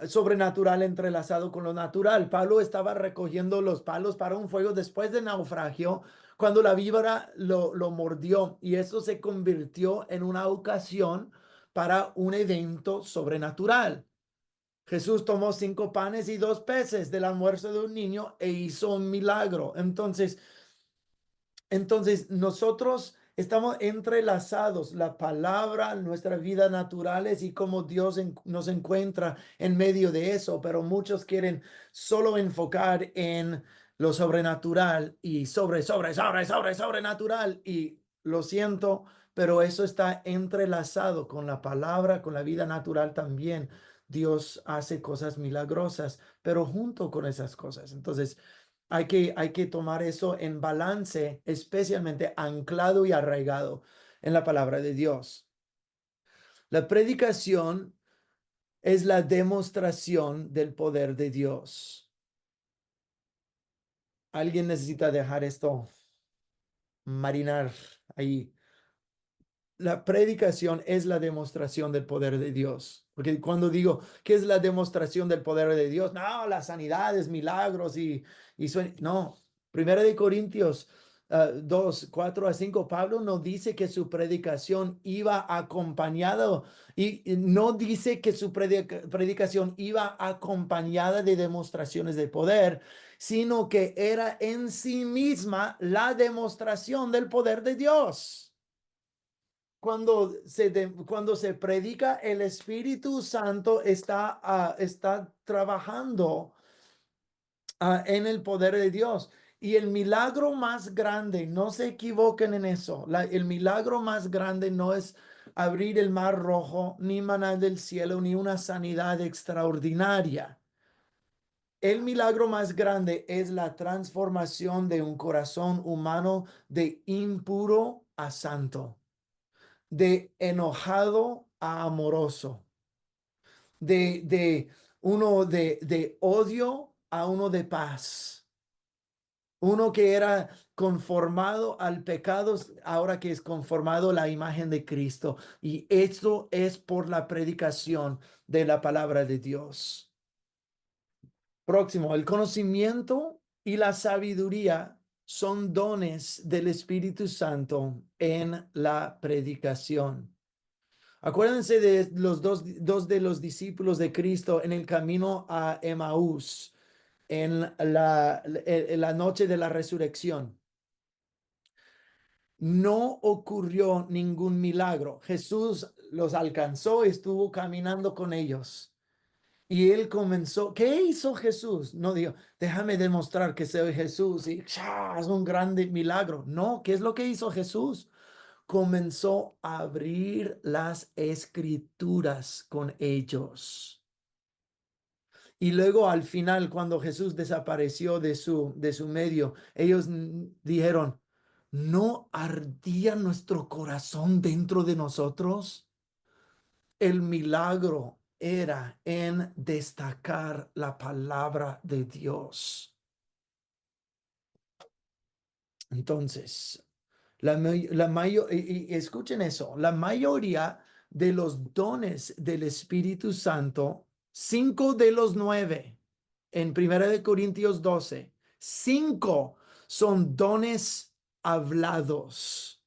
sobrenatural entrelazado con lo natural. Pablo estaba recogiendo los palos para un fuego después del naufragio, cuando la víbora lo mordió, y eso se convirtió en una ocasión para un evento sobrenatural. Jesús tomó 5 panes y 2 peces del almuerzo de un niño e hizo un milagro. Entonces nosotros estamos entrelazados, la palabra, nuestra vida naturales y cómo Dios nos encuentra en medio de eso, pero muchos quieren solo enfocar en lo sobrenatural y sobrenatural. Y lo siento, pero eso está entrelazado con la palabra, con la vida natural también. Dios hace cosas milagrosas, pero junto con esas cosas. Entonces, hay que tomar eso en balance, especialmente anclado y arraigado en la palabra de Dios. La predicación es la demostración del poder de Dios. Alguien necesita dejar esto marinar ahí. La predicación es la demostración del poder de Dios. Porque cuando digo, ¿qué es la demostración del poder de Dios? No, las sanidades, milagros y no. 1 Corintios 2, 4 a 5, Pablo no dice que su predicación iba acompañado y no dice que su predicación iba acompañada de demostraciones de poder, sino que era en sí misma la demostración del poder de Dios. Cuando se predica, el Espíritu Santo está trabajando en el poder de Dios. Y el milagro más grande, no se equivoquen en eso, el milagro más grande no es abrir el mar rojo, ni maná del cielo, ni una sanidad extraordinaria. El milagro más grande es la transformación de un corazón humano de impuro a santo, de enojado a amoroso, de uno de odio a uno de paz. Uno que era conformado al pecado, ahora que es conformado a la imagen de Cristo. Y esto es por la predicación de la palabra de Dios. Próximo, el conocimiento y la sabiduría son dones del Espíritu Santo en la predicación. Acuérdense de los dos de los discípulos de Cristo en el camino a Emaús en la noche de la resurrección. No ocurrió ningún milagro. Jesús los alcanzó, estuvo caminando con ellos. Y él comenzó, ¿qué hizo Jesús? No dijo, déjame demostrar que soy Jesús y es un grande milagro. No, ¿qué es lo que hizo Jesús? Comenzó a abrir las escrituras con ellos. Y luego al final, cuando Jesús desapareció de su medio, ellos dijeron, ¿no ardía nuestro corazón dentro de nosotros? El milagro era en destacar la palabra de Dios. Entonces, y escuchen eso, la mayoría de los dones del Espíritu Santo, 5 de los 9 en 1 Corintios 12, 5 son dones hablados.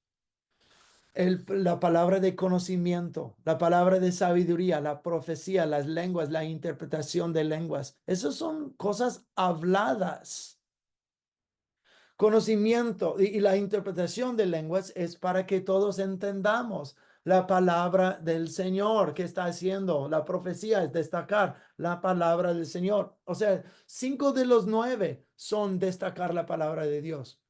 La palabra de conocimiento, la palabra de sabiduría, la profecía, las lenguas, la interpretación de lenguas. Esas son cosas habladas. Conocimiento y la interpretación de lenguas es para que todos entendamos la palabra del Señor que está haciendo. La profecía es destacar la palabra del Señor. O sea, 5 de los 9 son destacar la palabra de Dios.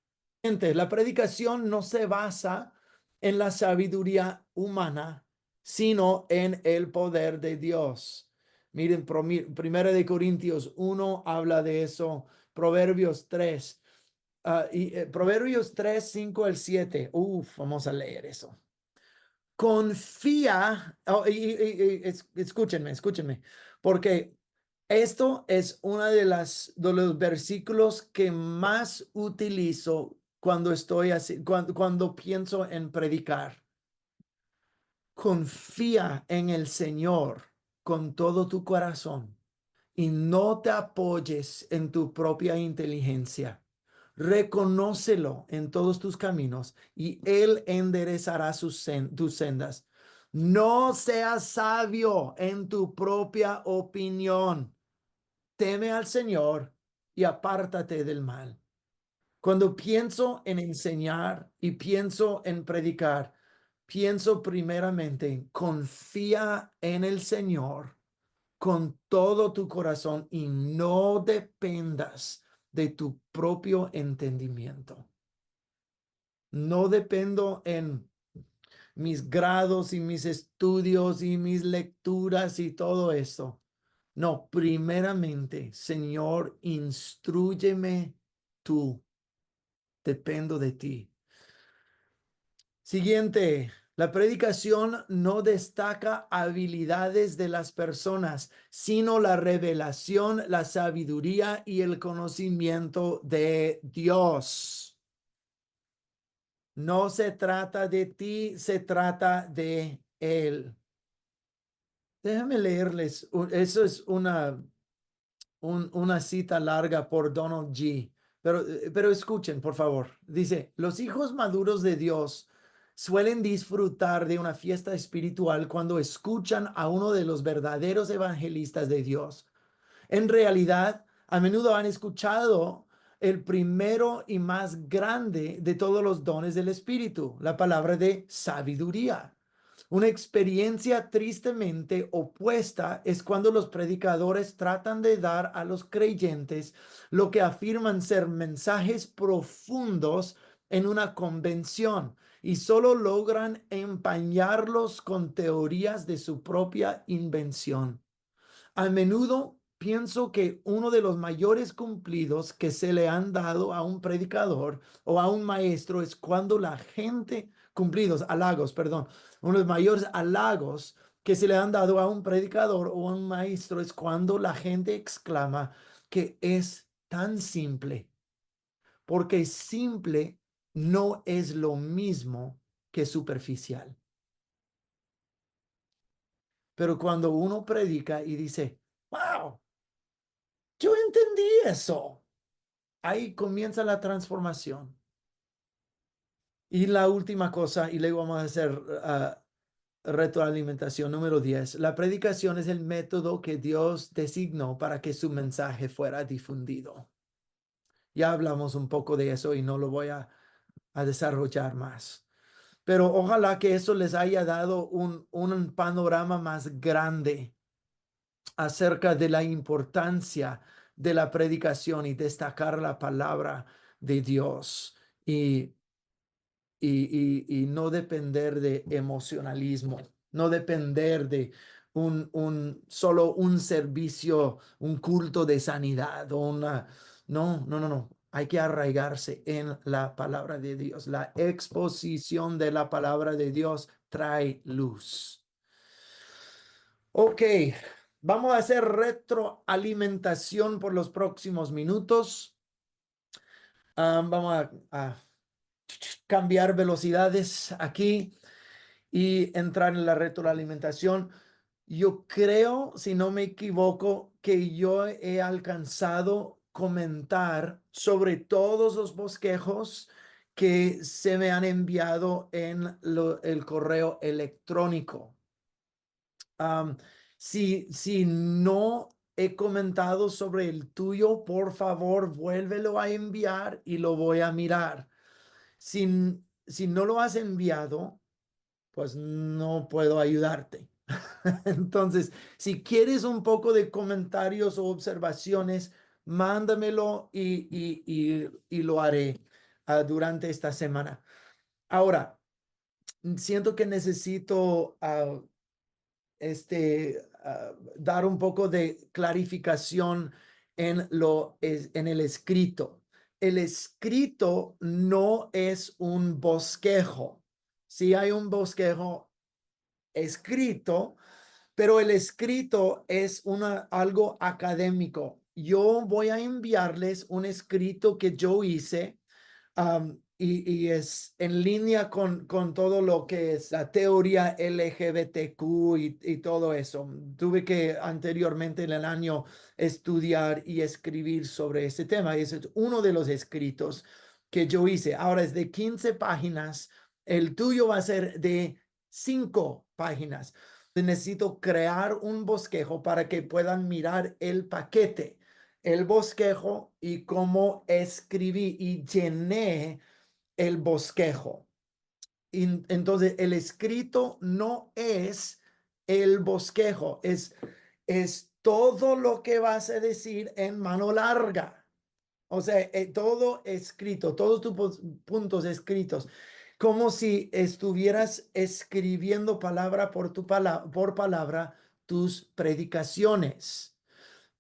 La predicación no se basa en la sabiduría humana, sino en el poder de Dios. Miren, 1 Corintios 1 habla de eso, Proverbios 3. Proverbios 3, 5 al 7. Uf, vamos a leer eso. Confía, escúchenme, porque esto es uno de los versículos que más utilizo cuando pienso en predicar. Confía en el Señor con todo tu corazón y no te apoyes en tu propia inteligencia. Reconócelo en todos tus caminos y Él enderezará tus sendas. No seas sabio en tu propia opinión. Teme al Señor y apártate del mal. Cuando pienso en enseñar y pienso en predicar, pienso primeramente en confía en el Señor con todo tu corazón y no dependas de tu propio entendimiento. No dependo en mis grados y mis estudios y mis lecturas y todo eso. No, primeramente, Señor, instrúyeme tú. Dependo de ti. Siguiente, la predicación no destaca habilidades de las personas, sino la revelación, la sabiduría y el conocimiento de Dios. No se trata de ti, se trata de Él. Déjame leerles, eso es una cita larga por Donald G. Pero escuchen, por favor. Dice, los hijos maduros de Dios suelen disfrutar de una fiesta espiritual cuando escuchan a uno de los verdaderos evangelistas de Dios. En realidad, a menudo han escuchado el primero y más grande de todos los dones del Espíritu, la palabra de sabiduría. Una experiencia tristemente opuesta es cuando los predicadores tratan de dar a los creyentes lo que afirman ser mensajes profundos en una convención y solo logran empañarlos con teorías de su propia invención. A menudo pienso que uno de los mayores cumplidos que se le han dado a un predicador o a un maestro es cuando la gente, cumplidos, halagos, perdón, uno de los mayores halagos que se le han dado a un predicador o a un maestro es cuando la gente exclama que es tan simple, porque simple no es lo mismo que superficial. Pero cuando uno predica y dice, wow, yo entendí eso. Ahí comienza la transformación. Y la última cosa, y luego vamos a hacer retroalimentación número 10. La predicación es el método que Dios designó para que su mensaje fuera difundido. Ya hablamos un poco de eso y no lo voy a desarrollar más. Pero ojalá que eso les haya dado un panorama más grande acerca de la importancia de la predicación y destacar la palabra de Dios y no depender de emocionalismo, no depender de solo un servicio, un culto de sanidad o una... No, no, no, no. Hay que arraigarse en la palabra de Dios. La exposición de la palabra de Dios trae luz. Ok, vamos a hacer retroalimentación por los próximos minutos. Vamos a cambiar velocidades aquí y entrar en la retroalimentación. Yo creo, si no me equivoco, que yo he alcanzado comentar sobre todos los bosquejos que se me han enviado en el correo electrónico. Am, si no he comentado sobre el tuyo, por favor, vuélvelo a enviar y lo voy a mirar. Si, si no lo has enviado, pues no puedo ayudarte. Entonces, si quieres un poco de comentarios o observaciones, mándamelo y lo haré durante esta semana. Ahora, siento que necesito dar un poco de clarificación en el escrito. El escrito no es un bosquejo. Sí hay un bosquejo escrito, pero el escrito es algo académico. Yo voy a enviarles un escrito que yo hice y es en línea con todo lo que es la teoría LGBTQ y todo eso. Tuve que anteriormente en el año estudiar y escribir sobre ese tema. Y ese es uno de los escritos que yo hice. Ahora es de 15 páginas. El tuyo va a ser de 5 páginas. Necesito crear un bosquejo para que puedan mirar el paquete, el bosquejo y cómo escribí y llené el bosquejo. Y entonces el escrito no es el bosquejo, es todo lo que vas a decir en mano larga. O sea, todo escrito, todos tus puntos escritos, como si estuvieras escribiendo palabra por palabra tus predicaciones.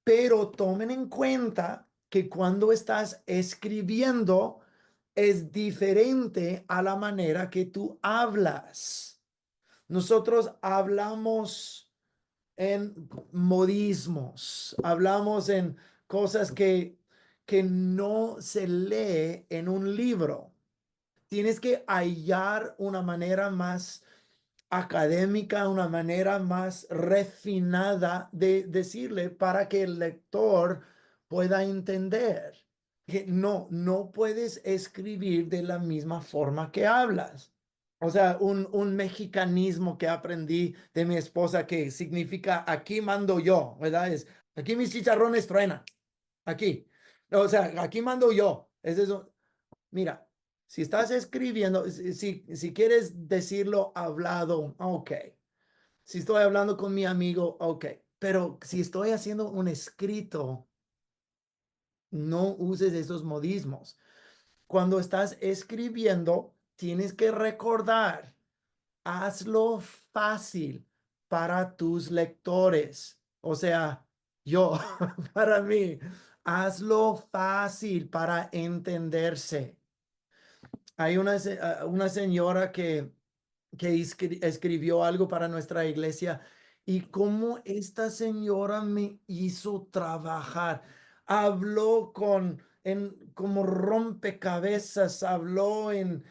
Pero tomen en cuenta que cuando estás escribiendo es diferente a la manera que tú hablas. Nosotros hablamos en modismos, hablamos en cosas que no se lee en un libro. Tienes que hallar una manera más académica, una manera más refinada de decirle para que el lector pueda entender. que no puedes escribir de la misma forma que hablas. O sea, un mexicanismo que aprendí de mi esposa que significa aquí mando yo, ¿verdad? Es aquí mis chicharrones truenan, aquí. O sea, aquí mando yo. Es eso. Mira, si estás escribiendo, si quieres decirlo hablado, ok. Si estoy hablando con mi amigo, ok. Pero si estoy haciendo un escrito, no uses esos modismos. Cuando estás escribiendo, tienes que recordar, hazlo fácil para tus lectores. O sea, yo, para mí, hazlo fácil para entenderse. Hay una señora que escribió algo para nuestra iglesia y cómo esta señora me hizo trabajar. Habló como rompecabezas, habló en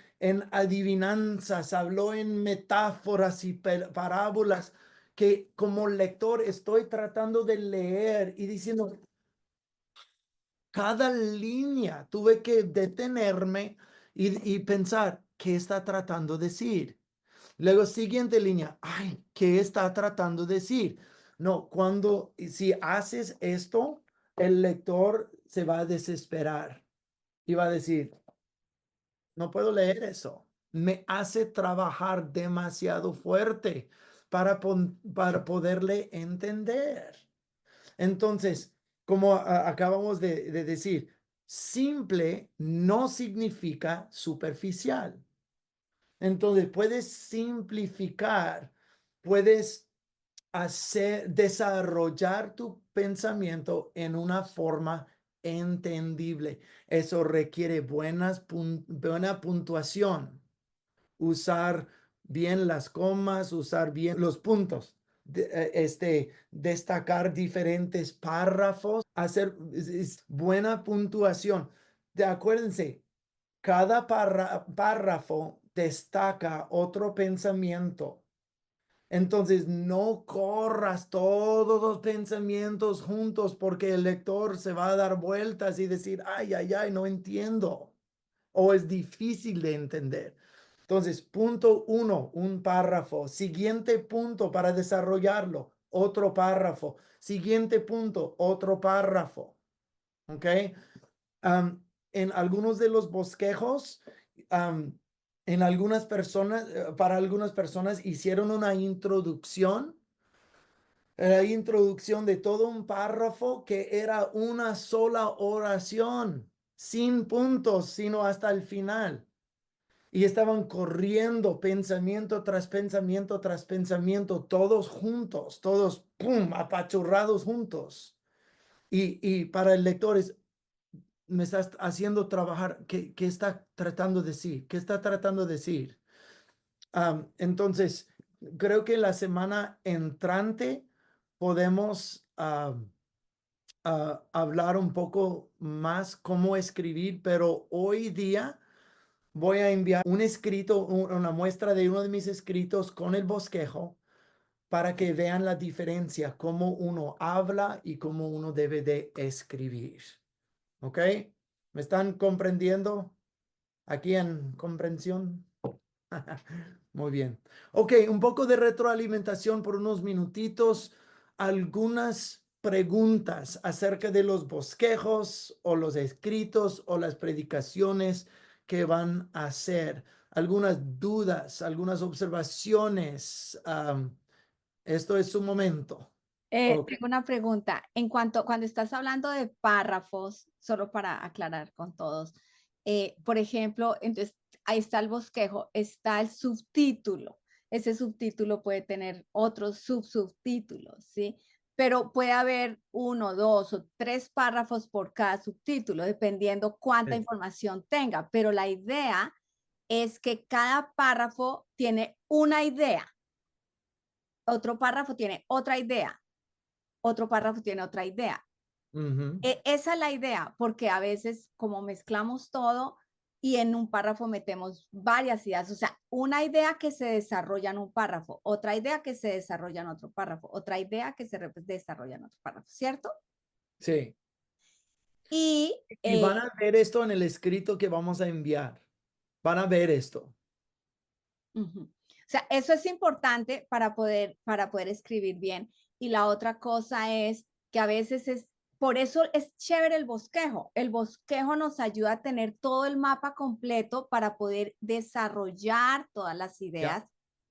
adivinanzas, habló en metáforas y parábolas que como lector estoy tratando de leer y diciendo, cada línea tuve que detenerme y pensar, ¿qué está tratando de decir? Luego, siguiente línea, ay, ¿qué está tratando de decir? No, si haces esto, el lector se va a desesperar y va a decir, no puedo leer eso. Me hace trabajar demasiado fuerte para poderle entender. Entonces, como acabamos de decir, simple no significa superficial. Entonces, puedes simplificar, puedes desarrollar tu pensamiento en una forma entendible. Eso requiere buena puntuación, usar bien las comas, usar bien los puntos, destacar diferentes párrafos, hacer buena puntuación. Acuérdense, cada párrafo destaca otro pensamiento. Entonces, no corras todos los pensamientos juntos porque el lector se va a dar vueltas y decir, ay, ay, ay, no entiendo. O es difícil de entender. Entonces, punto uno, un párrafo. Siguiente punto para desarrollarlo, otro párrafo. Siguiente punto, otro párrafo. ¿Ok? En algunos de los bosquejos, am, para algunas personas hicieron una introducción, la introducción de todo un párrafo que era una sola oración, sin puntos, sino hasta el final. Y estaban corriendo pensamiento tras pensamiento tras pensamiento, todos juntos, todos, ¡pum!, apachurrados juntos. Y para el lector es, me estás haciendo trabajar, ¿qué está tratando de decir? ¿Qué está tratando de decir? Entonces, creo que la semana entrante podemos hablar un poco más cómo escribir, pero hoy día voy a enviar un escrito, una muestra de uno de mis escritos con el bosquejo para que vean la diferencia, cómo uno habla y cómo uno debe de escribir. ¿Ok? ¿Me están comprendiendo aquí en comprensión? Muy bien. Ok, un poco de retroalimentación por unos minutitos. Algunas preguntas acerca de los bosquejos o los escritos o las predicaciones que van a hacer. Algunas dudas, algunas observaciones. Esto es su momento. Ok. Tengo una pregunta. Cuando estás hablando de párrafos, solo para aclarar con todos, por ejemplo, entonces ahí está el bosquejo, está el subtítulo. Ese subtítulo puede tener otros subtítulos, ¿sí? Pero puede haber uno, dos o tres párrafos por cada subtítulo, dependiendo cuánta Sí. información tenga. Pero la idea es que cada párrafo tiene una idea, otro párrafo tiene otra idea, otro párrafo tiene otra idea. Ujú. Esa es la idea, porque a veces como mezclamos todo y en un párrafo metemos varias ideas, o sea, una idea que se desarrolla en un párrafo, otra idea que se desarrolla en otro párrafo, otra idea que se desarrolla en otro párrafo, ¿cierto? Sí. Y van a ver esto en el escrito que vamos a enviar. Van a ver esto. Ujú. O sea, eso es importante para poder escribir bien. Y la otra cosa es que a veces por eso es chévere el bosquejo. El bosquejo nos ayuda a tener todo el mapa completo para poder desarrollar todas las Ya. ideas.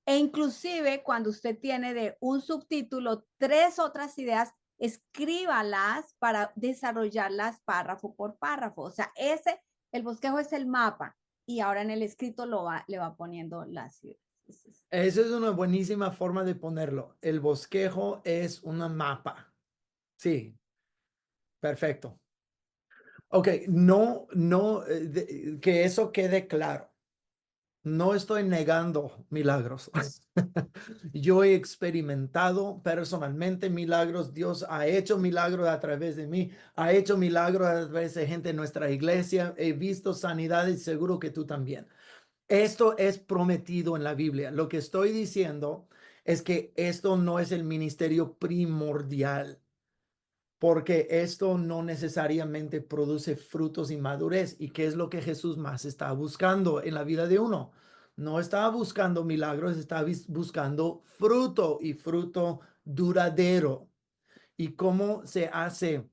E inclusive cuando usted tiene de un subtítulo 3 otras ideas, escríbalas para desarrollarlas párrafo por párrafo. O sea, el bosquejo es el mapa y ahora en el escrito le va poniendo las ideas. Esa es una buenísima forma de ponerlo. El bosquejo es una mapa. Sí, perfecto. Ok, que eso quede claro. No estoy negando milagros. Yo he experimentado personalmente milagros. Dios ha hecho milagros a través de mí. Ha hecho milagros a través de gente en nuestra iglesia. He visto sanidades, seguro que tú también. Esto es prometido en la Biblia. Lo que estoy diciendo es que esto no es el ministerio primordial, porque esto no necesariamente produce frutos y madurez. ¿Y qué es lo que Jesús más está buscando en la vida de uno? No está buscando milagros, está buscando fruto y fruto duradero. ¿Y cómo se hace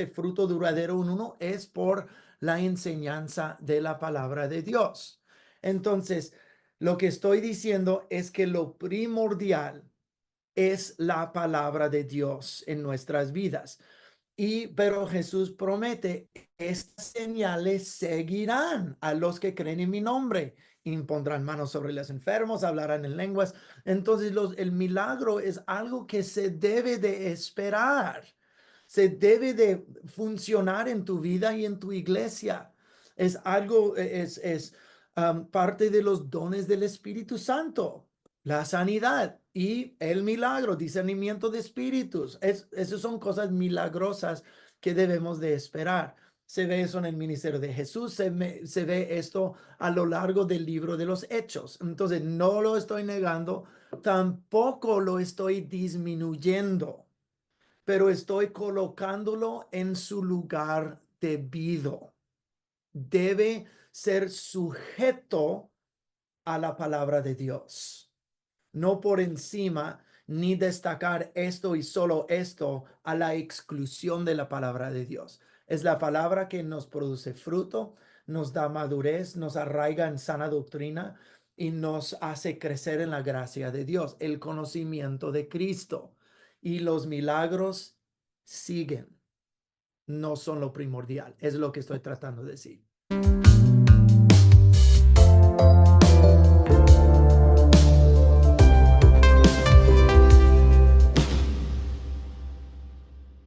fruto duradero en uno? Es por la enseñanza de la palabra de Dios. Entonces, lo que estoy diciendo es que lo primordial es la palabra de Dios en nuestras vidas. Pero Jesús promete, estas señales seguirán a los que creen en mi nombre. Impondrán manos sobre los enfermos, hablarán en lenguas. Entonces, el milagro es algo que se debe de esperar. Se debe de funcionar en tu vida y en tu iglesia. Es algo, parte de los dones del Espíritu Santo, la sanidad y el milagro, discernimiento de espíritus. Esas son cosas milagrosas que debemos de esperar. Se ve eso en el ministerio de Jesús, se ve esto a lo largo del libro de los Hechos. Entonces, no lo estoy negando, tampoco lo estoy disminuyendo, pero estoy colocándolo en su lugar debido. Debe ser sujeto a la palabra de Dios, no por encima ni destacar esto y solo esto a la exclusión de la palabra de Dios. Es la palabra que nos produce fruto, nos da madurez, nos arraiga en sana doctrina y nos hace crecer en la gracia de Dios, el conocimiento de Cristo. Y los milagros siguen, no son lo primordial, es lo que estoy tratando de decir.